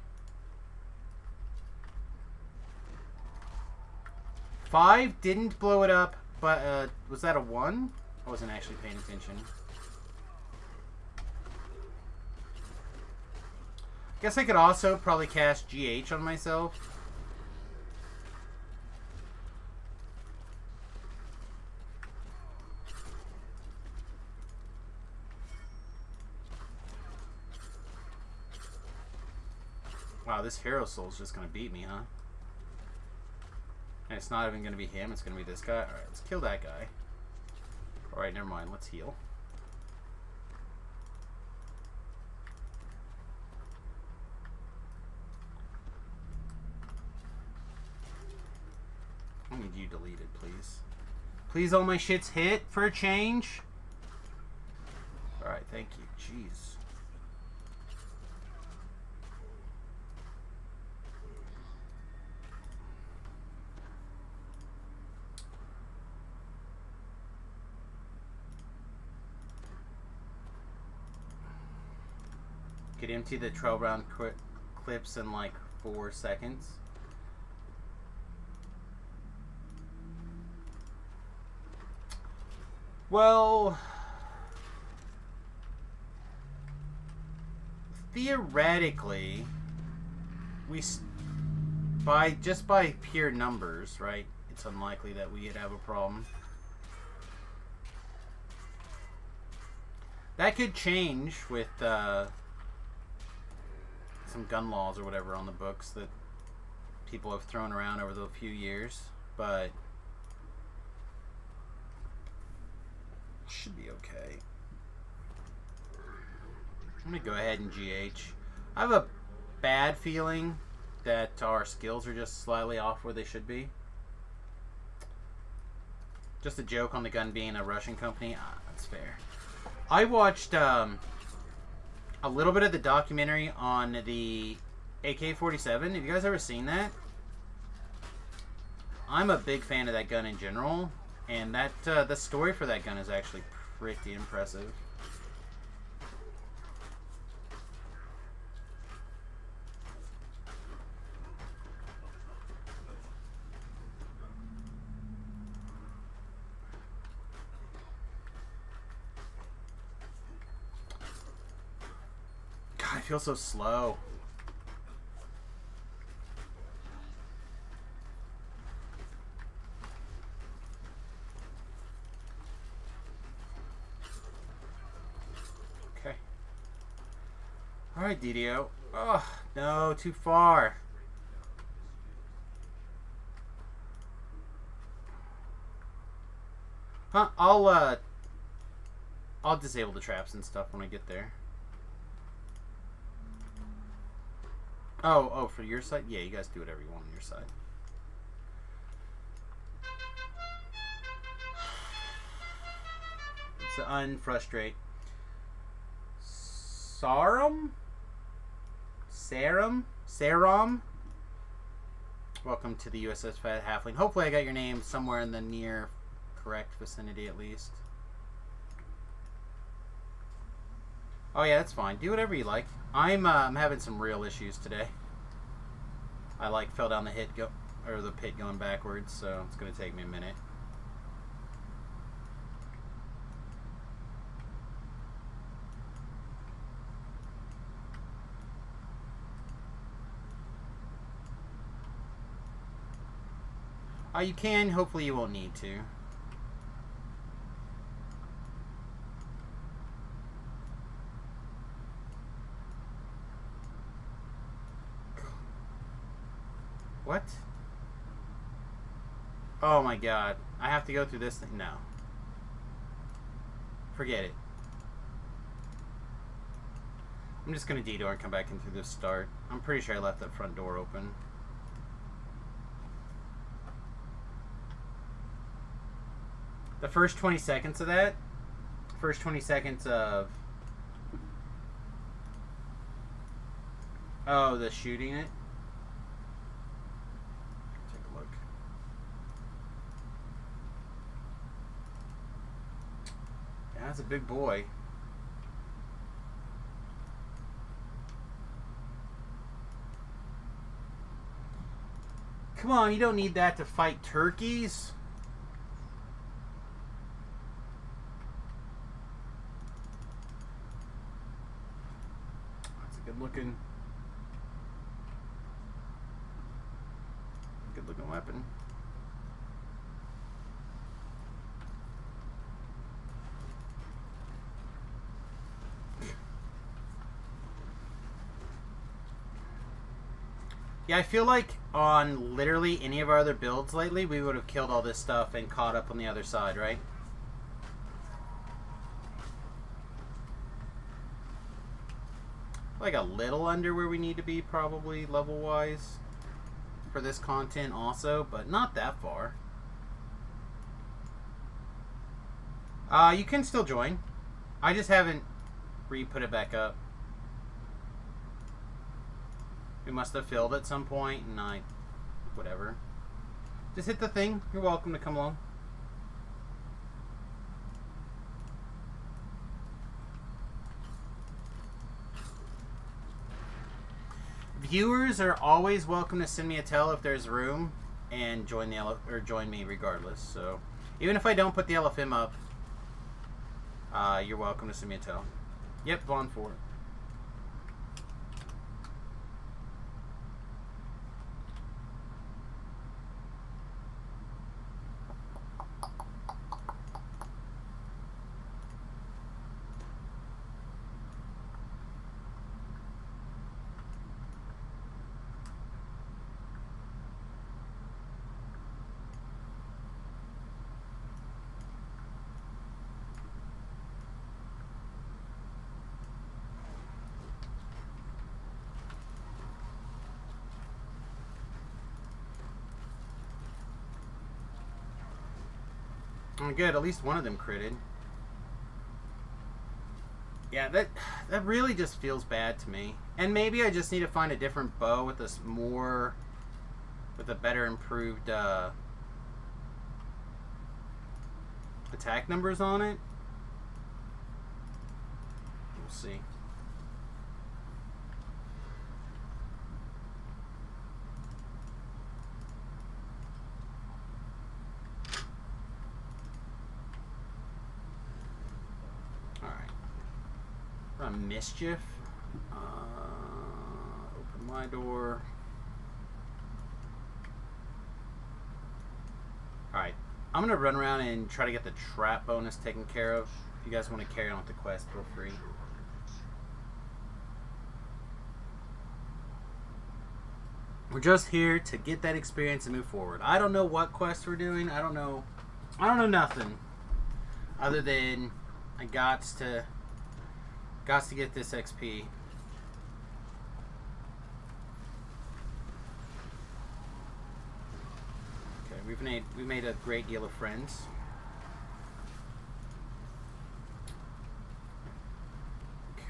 5 didn't blow it up, but was that a 1? I wasn't actually paying attention. Guess I could also probably cast GH on myself. Wow, this Hero Soul's just gonna beat me, huh? And it's not even gonna be him, it's gonna be this guy. Alright, let's kill that guy. Alright, never mind, let's heal. I need you deleted, please. Please, all my shits hit for a change. Alright, thank you. Jeez. Could empty the 12 round clips in like 4 seconds. Well, theoretically, just by pure numbers, right? It's unlikely that we'd have a problem. That could change with some gun laws or whatever on the books that people have thrown around over the few years, but should be okay. I'm gonna go ahead and GH. I have a bad feeling that our skills are just slightly off where they should be. Just a joke on the gun being a Russian company. Ah, that's fair. I watched a little bit of the documentary on the AK-47. Have you guys ever seen that? I'm a big fan of that gun in general, and that the story for that gun is actually pretty impressive. God, I feel so slow. Alright, DDO. Oh, no, too far. Huh, I'll disable the traps and stuff when I get there. Oh, for your side? Yeah, you guys do whatever you want on your side. It's unfrustrate. Sarum? Welcome to the USS Fat Halfling. Hopefully I got your name somewhere in the near correct vicinity at least. Oh yeah, that's fine. Do whatever you like. I'm having some real issues today. I fell down the pit going backwards, so it's gonna take me a minute. You can. Hopefully you won't need to. What? Oh my god. I have to go through this thing? No. Forget it. I'm just going to detour and come back in through this start. I'm pretty sure I left that front door open. The first 20 seconds of that, first 20 seconds of, oh, the shooting it. Take a look. Yeah, that's a big boy. Come on, you don't need that to fight turkeys. That's a good looking weapon. Yeah, I feel like on literally any of our other builds lately, we would have killed all this stuff and caught up on the other side, right? Like a little under where we need to be, probably, level-wise, for this content also, but not that far. You can still join. I just haven't re-put it back up. We must have filled at some point, and whatever. Just hit the thing. You're welcome to come along. Viewers are always welcome to send me a tell if there's room, and join join me regardless. So even if I don't put the LFM up, you're welcome to send me a tell. Yep, Vaughn 4. Good, at least one of them critted. Yeah, that really just feels bad to me. And maybe I just need to find a different bow with this with a better improved attack numbers on it. We'll see. Mischief. Open my door. Alright. I'm going to run around and try to get the trap bonus taken care of. If you guys want to carry on with the quest, feel free. We're just here to get that experience and move forward. I don't know what quest we're doing. I don't know nothing. Other than I got to get this XP. Okay, we made a great deal of friends. Okay.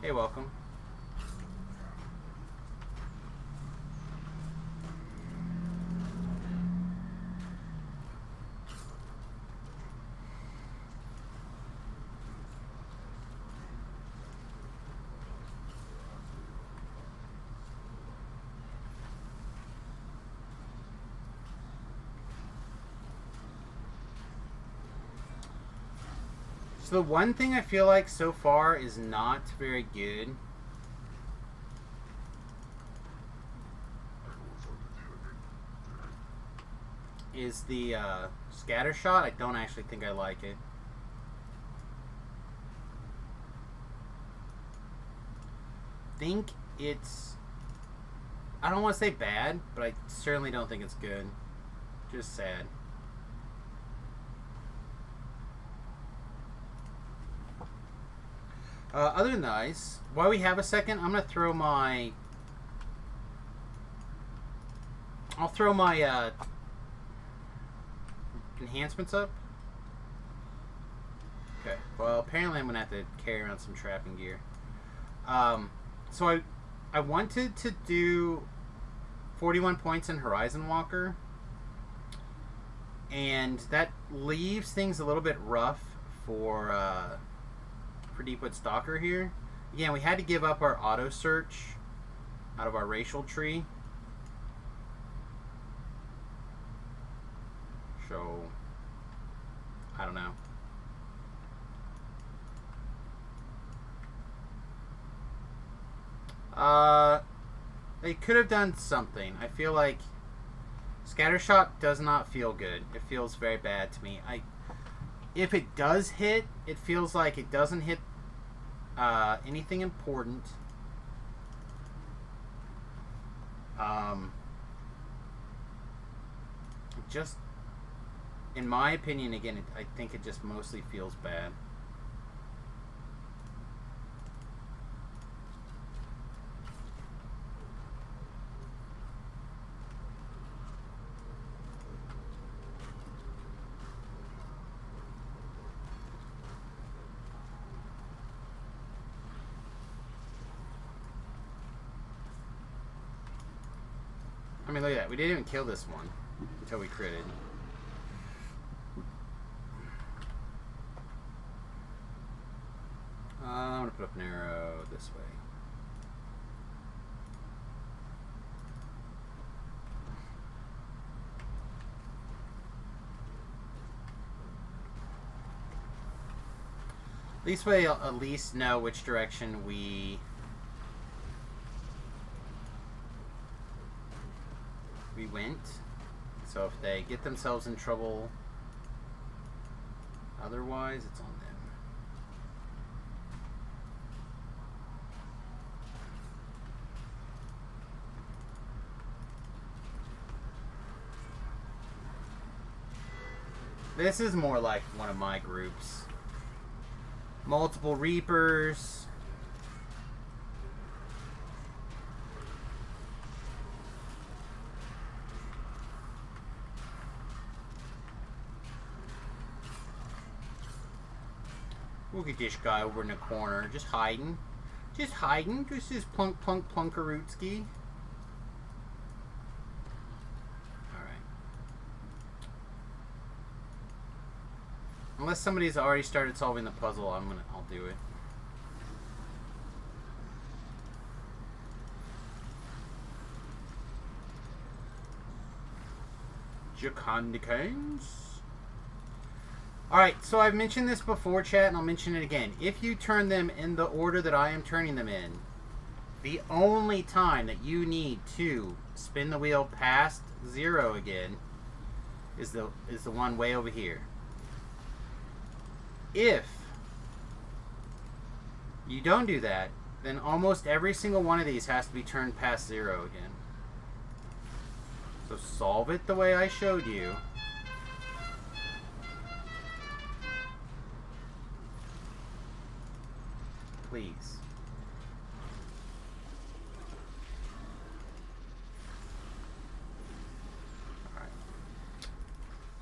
Hey, welcome. So the one thing I feel like so far is not very good is the scatter shot. I don't actually think I like it. Think it's, I don't want to say bad, but I certainly don't think it's good. Just sad. Other than nice, while we have a second, I'm gonna throw my. I'll throw my enhancements up. Okay. Well, apparently I'm gonna have to carry around some trapping gear. So I wanted to do 41 points in Horizon Walker, and that leaves things a little bit rough for Deepwood Stalker here. Again, we had to give up our auto search out of our racial tree. So, I don't know. They could have done something. I feel like Scattershot does not feel good. It feels very bad to me. If it does hit, it feels like it doesn't hit anything important. Just, in my opinion, again, I think it just mostly feels bad. I mean, look at that. We didn't even kill this one until we critted. I'm going to put up an arrow this way. This way I'll at least know which direction we went. So if they get themselves in trouble otherwise, it's on them. This is more like one of my groups. Multiple Reapers. Look at this guy over in the corner, just hiding. Just hiding, just his plunk plunkarootski. Alright. Unless somebody's already started solving the puzzle, I'll do it. Jacandicans. Alright, so I've mentioned this before, chat, and I'll mention it again. If you turn them in the order that I am turning them in, the only time that you need to spin the wheel past 0 again is the one way over here. If you don't do that, then almost every single one of these has to be turned past 0 again. So solve it the way I showed you. Please.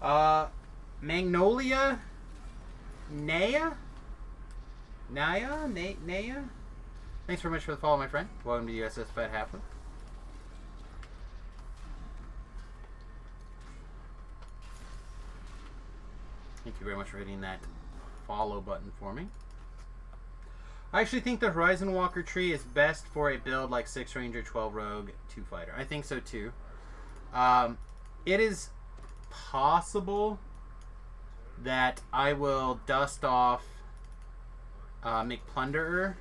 Alright. Magnolia? Naya? Thanks very much for the follow, my friend. Welcome to USS Fat Halfling. Thank you very much for hitting that follow button for me. I actually think the Horizon Walker tree is best for a build like 6 Ranger, 12 Rogue, 2 Fighter. I think so too. It is possible that I will dust off McPlunderer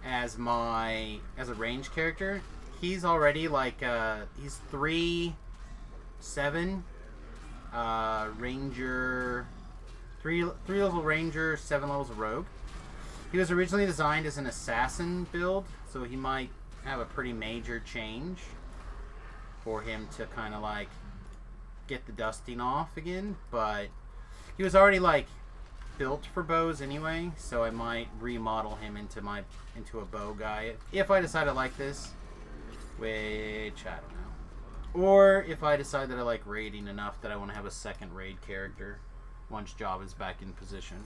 as a range character. He's already like he's 3-7 Ranger, three level Ranger, 7 levels of Rogue. He was originally designed as an assassin build, so he might have a pretty major change for him to kind of like get the dusting off again. But he was already like built for bows anyway, so I might remodel him into a bow guy if I decide I like this, which I don't know. Or if I decide that I like raiding enough that I want to have a second raid character once Java's back in position.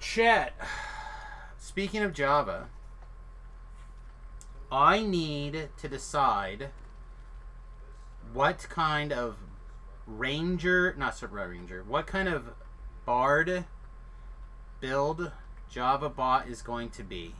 Chat. Speaking of Java, I need to decide what kind of what kind of Bard build Java bot is going to be.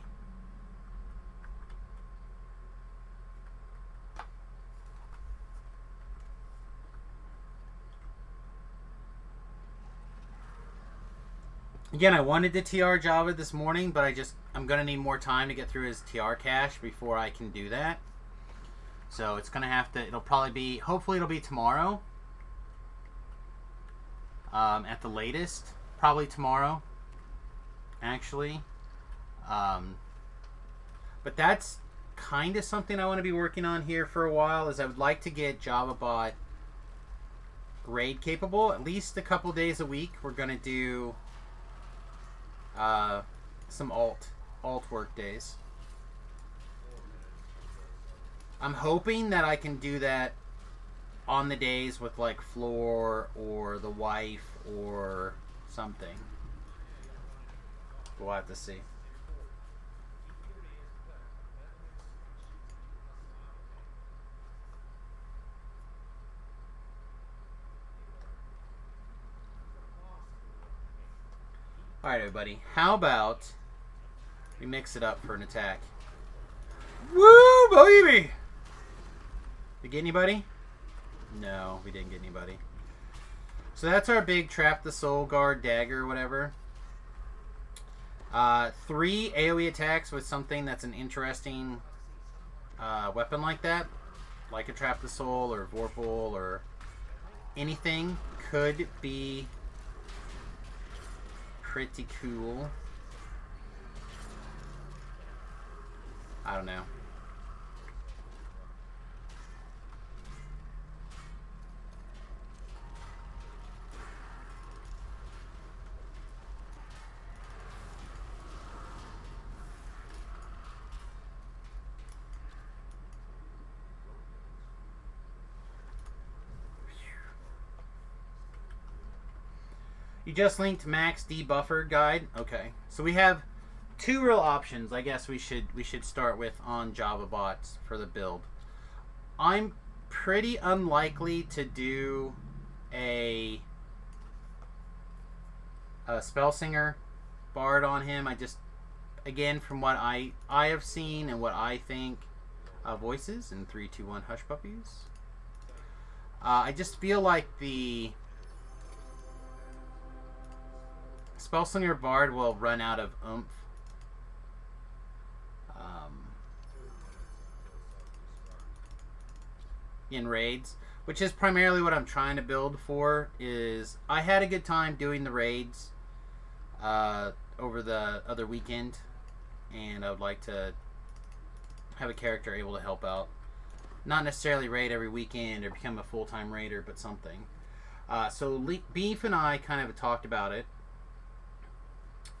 Again, I wanted to TR Java this morning, but I'm going to need more time to get through his TR cache before I can do that. So it's going to have to, hopefully it'll be tomorrow. At the latest. Probably tomorrow, actually. But that's kind of something I want to be working on here for a while, is I would like to get JavaBot raid capable at least a couple days a week. We're going to do some alt work days. I'm hoping that I can do that on the days with like Floor or the wife or something. We'll have to see. Alright, everybody. How about we mix it up for an attack? Woo, baby! Did we get anybody? No, we didn't get anybody. So that's our big Trap the Soul Guard dagger or whatever. 3 AoE attacks with something that's an interesting weapon like that. Like a Trap the Soul or Vorpal or anything could be pretty cool. I don't know. You just linked Max Debuffer guide. Okay, so we have 2 real options. I guess we should start with on Java bots for the build. I'm pretty unlikely to do a Spellsinger Bard on him. I just, again, from what I have seen and what I think, voices in 3, 2, 1 hush puppies. I just feel like the Spellslinger Bard will run out of oomph. In raids, which is primarily what I'm trying to build for. Is I had a good time doing the raids over the other weekend, and I would like to have a character able to help out. Not necessarily raid every weekend or become a full-time raider, but something. So Beef and I kind of talked about it.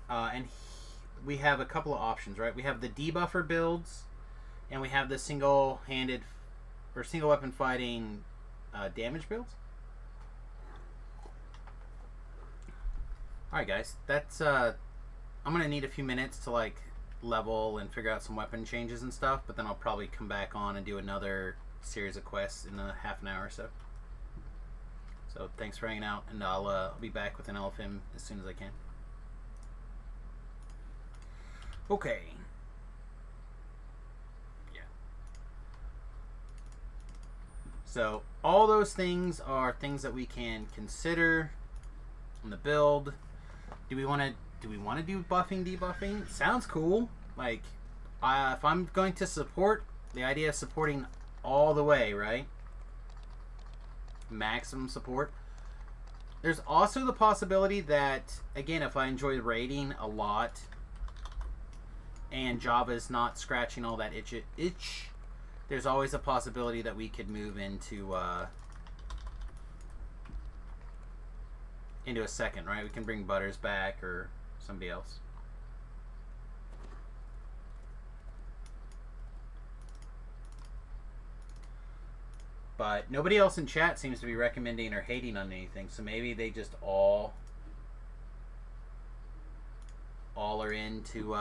And we have a couple of options, right? We have the debuffer builds, and we have the single-handed or single weapon fighting damage builds. Alright guys, that's I'm gonna need a few minutes to like level and figure out some weapon changes and stuff, but then I'll probably come back on and do another series of quests in a half an hour or so. So thanks for hanging out, and I'll be back with an LFM as soon as I can. Okay. Yeah. So all those things are things that we can consider on the build. Do we want to do buffing, debuffing? Sounds cool. Like, if I'm going to support, the idea of supporting all the way, right? maximum support. There's also the possibility that, again, if I enjoy raiding a lot and Java's not scratching all that itch, there's always a possibility that we could move into a second, right? We can bring Butters back or somebody else. But nobody else in chat seems to be recommending or hating on anything, so maybe they just all are into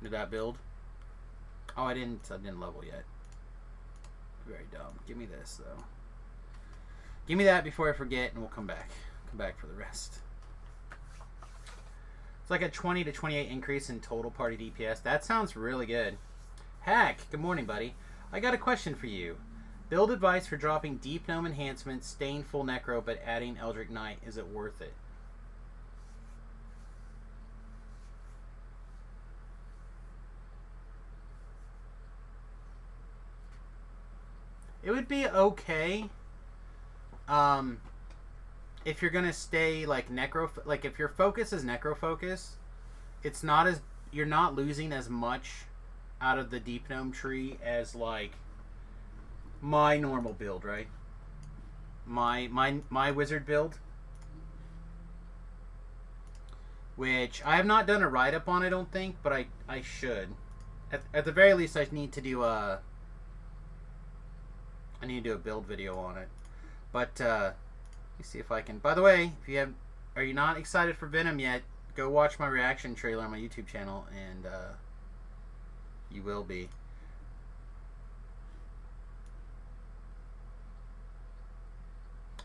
that build. Oh, I didn't level yet. Very dumb. Give me this though. Give me that before I forget, and we'll come back. Come back for the rest. It's like a 20 to 28 increase in total party DPS. That sounds really good. Hack, good morning, buddy. I got a question for you. Build advice for dropping Deep Gnome enhancements, staying full Necro, but adding Eldritch Knight. Is it worth it? It would be okay. If you're gonna stay like Necro, like if your focus is Necro focus, it's not as, you're not losing as much out of the Deep Gnome tree as like my normal build, right? My wizard build, which I have not done a write up on, I don't think, but I should. At the very least, I need to do a build video on it. But let me see if I can. By the way, are you not excited for Venom yet? Go watch my reaction trailer on my YouTube channel, and you will be.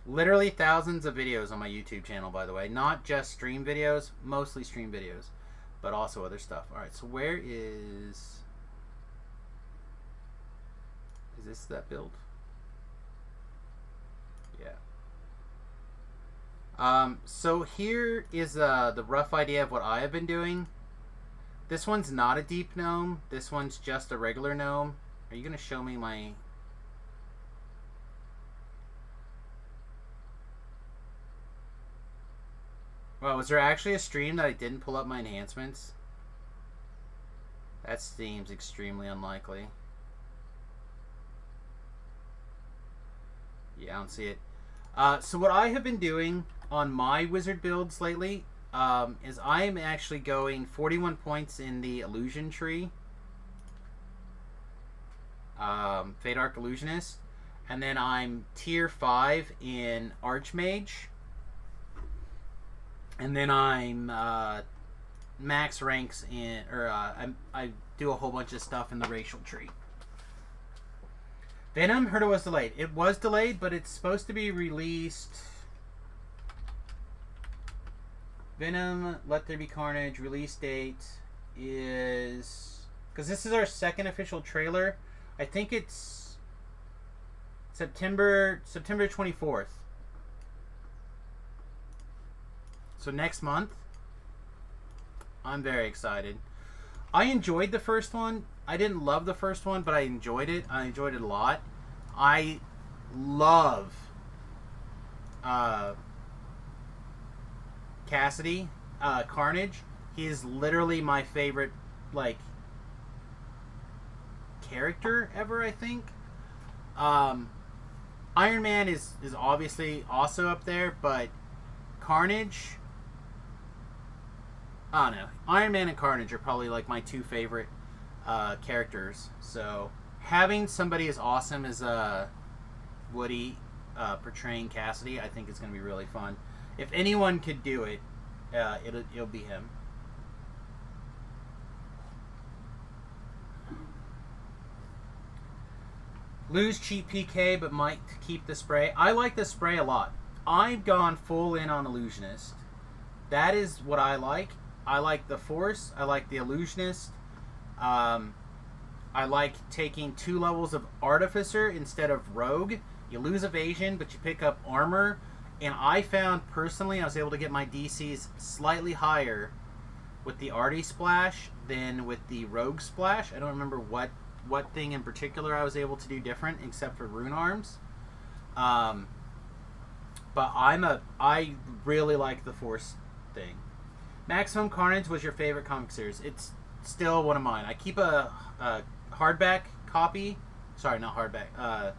Literally thousands of videos on my YouTube channel, by the way. Not just stream videos, mostly stream videos, but also other stuff. Alright, so where is this that build? Yeah. So here is the rough idea of what I have been doing. This one's not a deep gnome. This one's just a regular gnome. Are you going to show me my... Well, was there actually a stream that I didn't pull up my enhancements? That seems extremely unlikely. Yeah, I don't see it. So what I have been doing on my wizard builds lately is I am actually going 41 points in the illusion tree. Fade Arc Illusionist. And then I'm tier 5 in Archmage. And then I'm max ranks in, or I do a whole bunch of stuff in the racial tree. Venom, heard it was delayed. It was delayed, but it's supposed to be released. Venom, Let There Be Carnage, release date is... Because this is our second official trailer. I think it's September 24th. So next month. I'm very excited. I enjoyed the first one. I didn't love the first one, but I enjoyed it. I enjoyed it a lot. I love Cassidy, Carnage. He is literally my favorite, like, character ever, I think. Iron Man is obviously also up there, but Carnage... I don't know. Iron Man and Carnage are probably like my two favorite characters. So having somebody as awesome as Woody portraying Cassidy, I think is going to be really fun. If anyone could do it, it'll be him. Lose cheap PK, but might keep the spray. I like the spray a lot. I've gone full in on Illusionist. That is what I like. I like the Force. I like the Illusionist. I like taking 2 levels of Artificer instead of Rogue. You lose evasion, but you pick up armor. And I found, personally, I was able to get my DCs slightly higher with the Arty Splash than with the Rogue Splash. I don't remember what thing in particular I was able to do different, except for Rune Arms. But I really like the Force thing. Maximum Carnage was your favorite comic series. It's still one of mine. I keep a hardback copy. Sorry, not hardback. A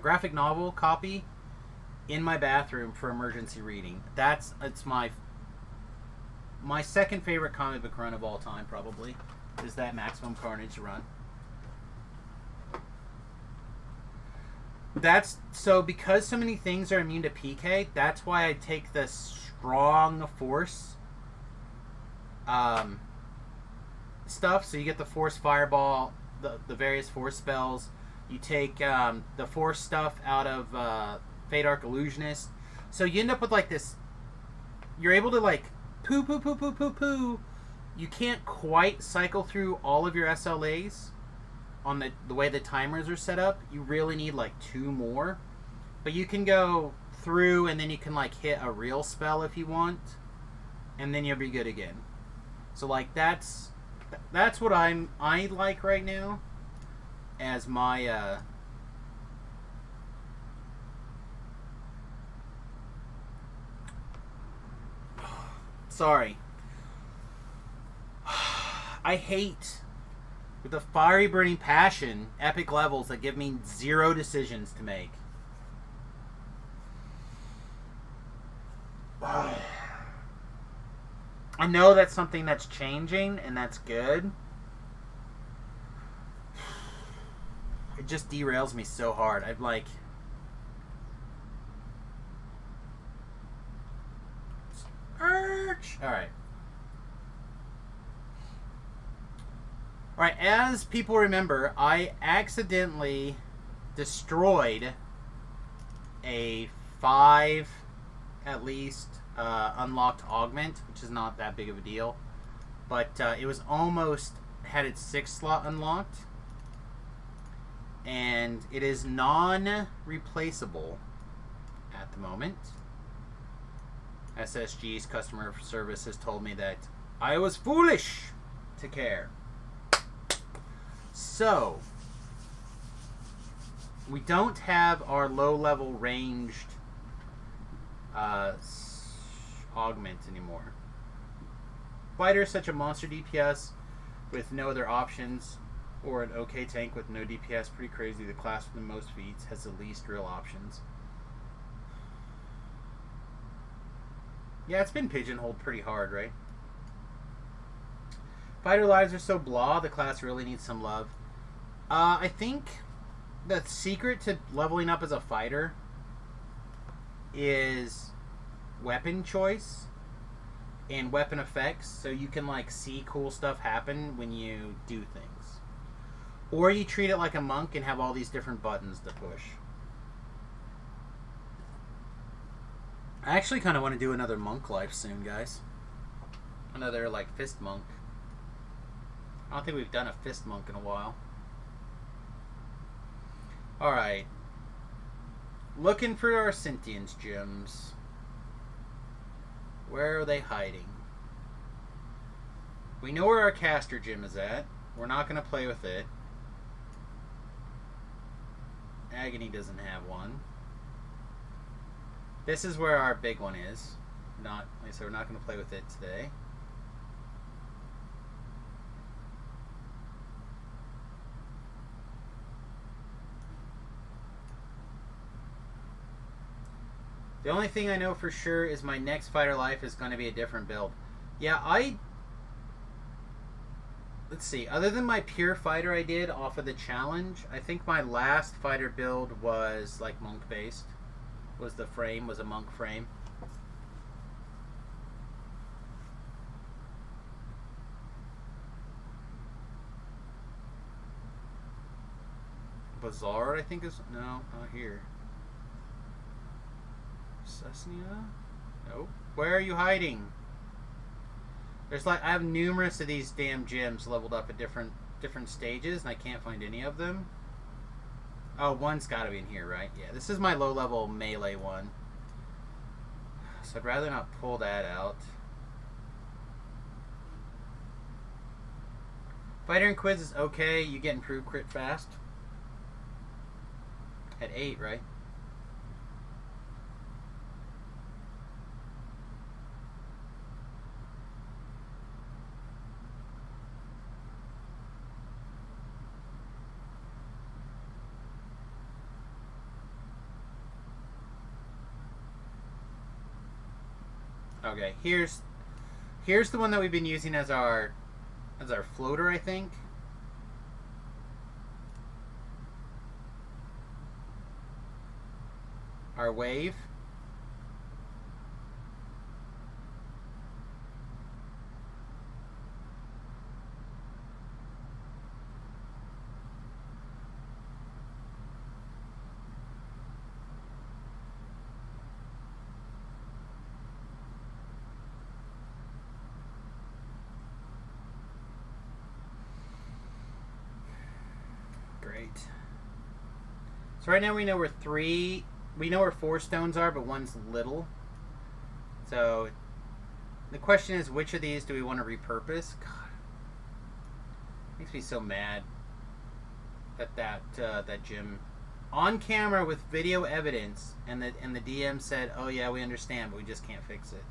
graphic novel copy in my bathroom for emergency reading. It's my second favorite comic book run of all time, probably, is that Maximum Carnage run. That's so because so many things are immune to PK. That's why I take the strong Force stuff. So you get the Force Fireball, the various Force spells. You take the Force stuff out of Fate Arc Illusionist. So you end up with like this. You're able to like poo. You can't quite cycle through all of your SLAs on the way the timers are set up. You really need like 2 more. But you can go through and then you can like hit a real spell if you want. And then you'll be good again. So like that's what I like right now as my sorry. I hate with a fiery burning passion epic levels that give me 0 decisions to make. I know that's something that's changing and that's good. It just derails me so hard. I'm like, Arch. Alright, as people remember, I accidentally destroyed a 5, at least, unlocked augment, which is not that big of a deal. But it was almost had its 6th slot unlocked. And it is non-replaceable at the moment. SSG's customer service has told me that I was foolish to care. So, we don't have our low-level ranged augment anymore. Fighter is such a monster DPS with no other options, or an okay tank with no DPS. Pretty crazy. The class with the most feats has the least real options. Yeah, it's been pigeonholed pretty hard, right? Fighter lives are so blah, the class really needs some love. I think the secret to leveling up as a fighter is weapon choice and weapon effects, so you can like see cool stuff happen when you do things. Or you treat it like a monk and have all these different buttons to push. I actually kind of want to do another monk life soon, guys. Another like fist monk. I don't think we've done a fist monk in a while. Alright. Looking for our sentience gems. Where are they hiding? We know where our caster gem is at. We're not going to play with it. Agony doesn't have one. This is where our big one is. Like I said, we're not going to play with it today. The only thing I know for sure is my next fighter life is going to be a different build. Yeah, let's see. Other than my pure fighter I did off of the challenge, I think my last fighter build was like monk based. Was a monk frame. Bazaar, I think is no, not here. Cessnia? Nope. Where are you hiding? There's like I have numerous of these damn gems leveled up at different stages, and I can't find any of them. Oh, one's got to be in here, right? Yeah, this is my low-level melee one. So I'd rather not pull that out. Fighter and Quiz is okay. You get improved crit fast. At 8, right? Okay, here's the one that we've been using as our floater, I think. Our wave. Great. So right now we know where 4 stones are, but one's little. So the question is, which of these do we want to repurpose? God, makes me so mad that gym on camera with video evidence, and the DM said, "Oh yeah, we understand, but we just can't fix it."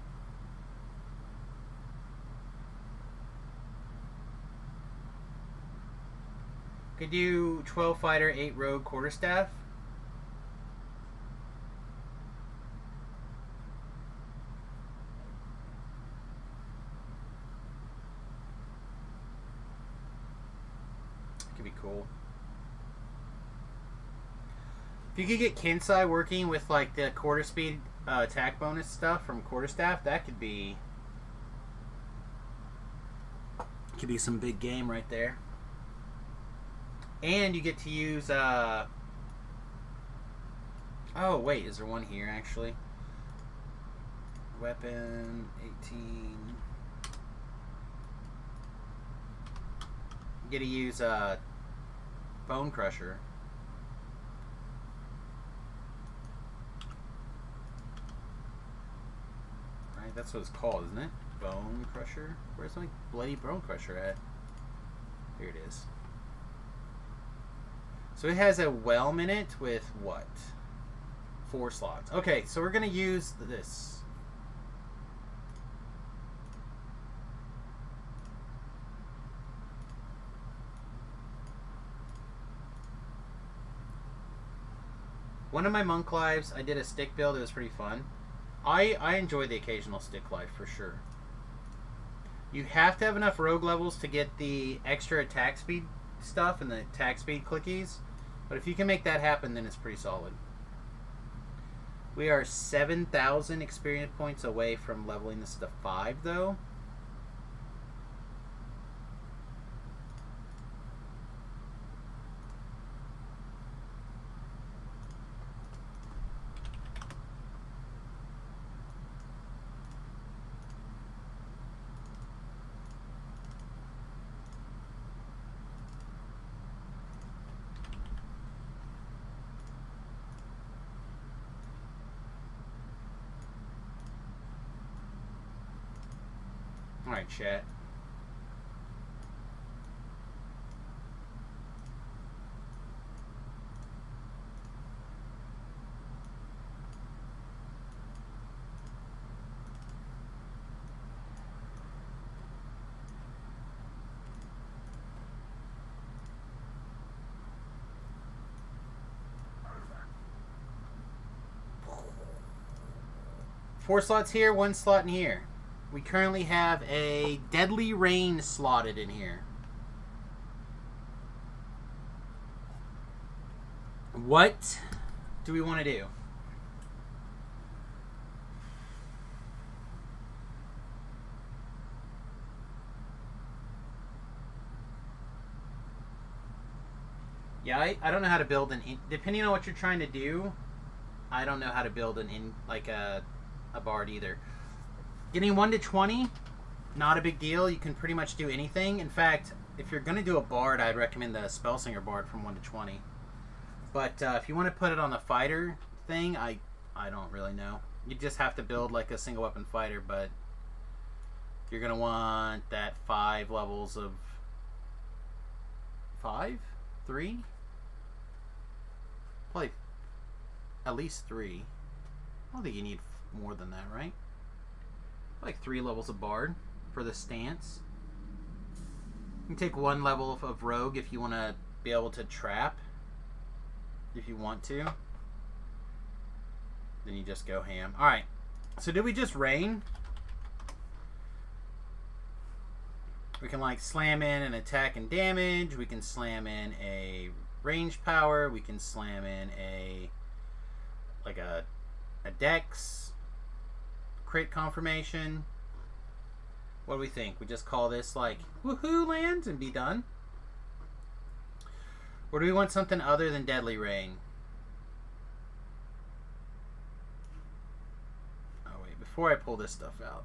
Could do 12 fighter, 8 rogue, quarterstaff. Could be cool. If you could get Kinsai working with like the quarter speed attack bonus stuff from quarterstaff, that could be some big game right there. And you get to use oh wait, is there one here actually? Weapon 18. You get to use Bone Crusher. Right, that's what it's called, isn't it? Bone Crusher? Where's my bloody Bone Crusher at? Here it is. So it has a whelm in it with what? 4 slots. Okay, so we're going to use this. One of my monk lives, I did a stick build. It was pretty fun. I enjoy the occasional stick life for sure. You have to have enough rogue levels to get the extra attack speed stuff and the attack speed clickies. But if you can make that happen, then it's pretty solid. We are 7,000 experience points away from leveling this to 5, though. Alright, chat. Four slots here, 1 slot in here. We currently have a Deadly Rain slotted in here. What do we want to do? Yeah, I don't know how to build depending on what you're trying to do, I don't know how to build a bard either. Getting 1 to 20, not a big deal. You can pretty much do anything. In fact, if you're going to do a bard, I'd recommend the Spellsinger bard from 1 to 20. But if you want to put it on the fighter thing, I don't really know. You just have to build like a single weapon fighter, but you're going to want that 5 levels of 5? 3? Probably at least 3. I don't think you need more than that, right? Like 3 levels of bard for the stance. You can take 1 level of rogue if you want to be able to trap. If you want to. Then you just go ham. Alright. So did we just rain? We can like slam in an attack and damage. We can slam in a range power. We can slam in a dex crit confirmation. What do we think? We just call this like woohoo land and be done? Or do we want something other than Deadly Rain? Oh wait, before I pull this stuff out,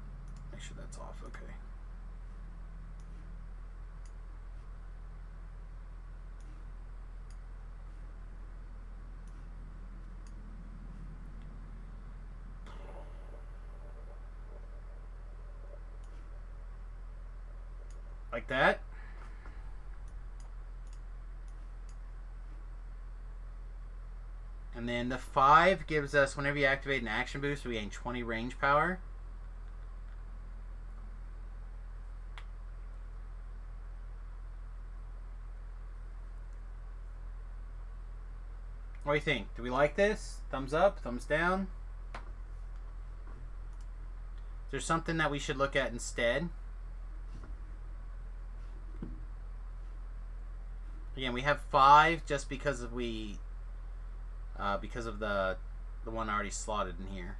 make sure that's off. Okay. Like that. And then the 5 gives us, whenever you activate an action boost, we gain 20 range power. What do you think? Do we like this? Thumbs up? Thumbs down? Is there something that we should look at instead? Again, we have 5 just because of the one already slotted in here.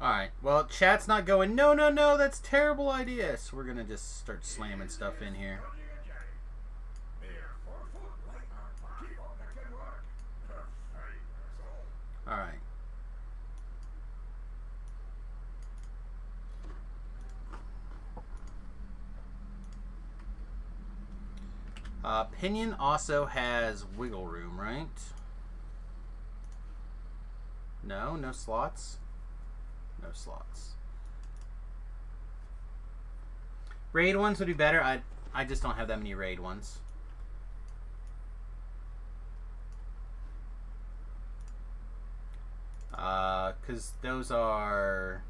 Alright, well, chat's not going, no, no, no, that's a terrible idea. So we're going to just start slamming stuff in here. Alright. Pinion also has wiggle room, right? No, no slots. No slots. Raid ones would be better. I just don't have that many raid ones. Because those are...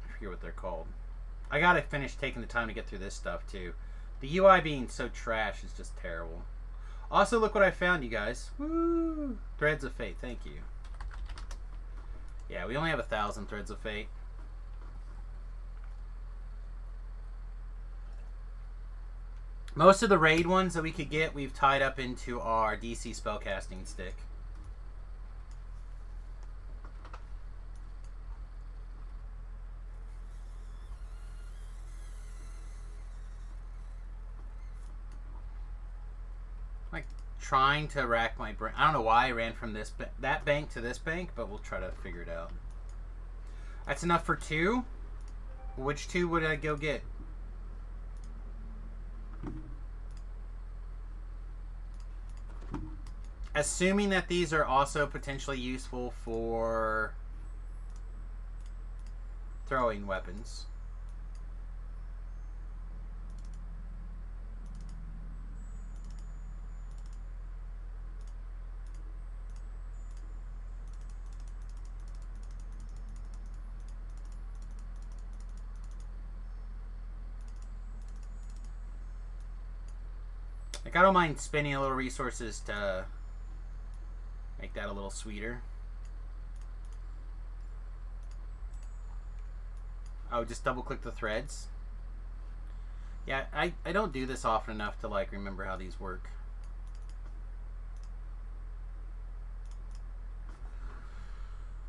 I forget what they're called. I gotta finish taking the time to get through this stuff, too. The UI being so trash is just terrible. Also, look what I found, you guys. Woo! Threads of Fate, thank you. Yeah, we only have 1,000 Threads of Fate. Most of the raid ones that we could get, we've tied up into our DC spellcasting stick. Like trying to rack my brain. I don't know why I ran from that bank to this bank, but we'll try to figure it out. That's enough for 2. Which 2 would I go get? Assuming that these are also potentially useful for throwing weapons. Like, I don't mind spending a little resources to make that a little sweeter. Oh, just double click the threads. Yeah, I don't do this often enough to like remember how these work.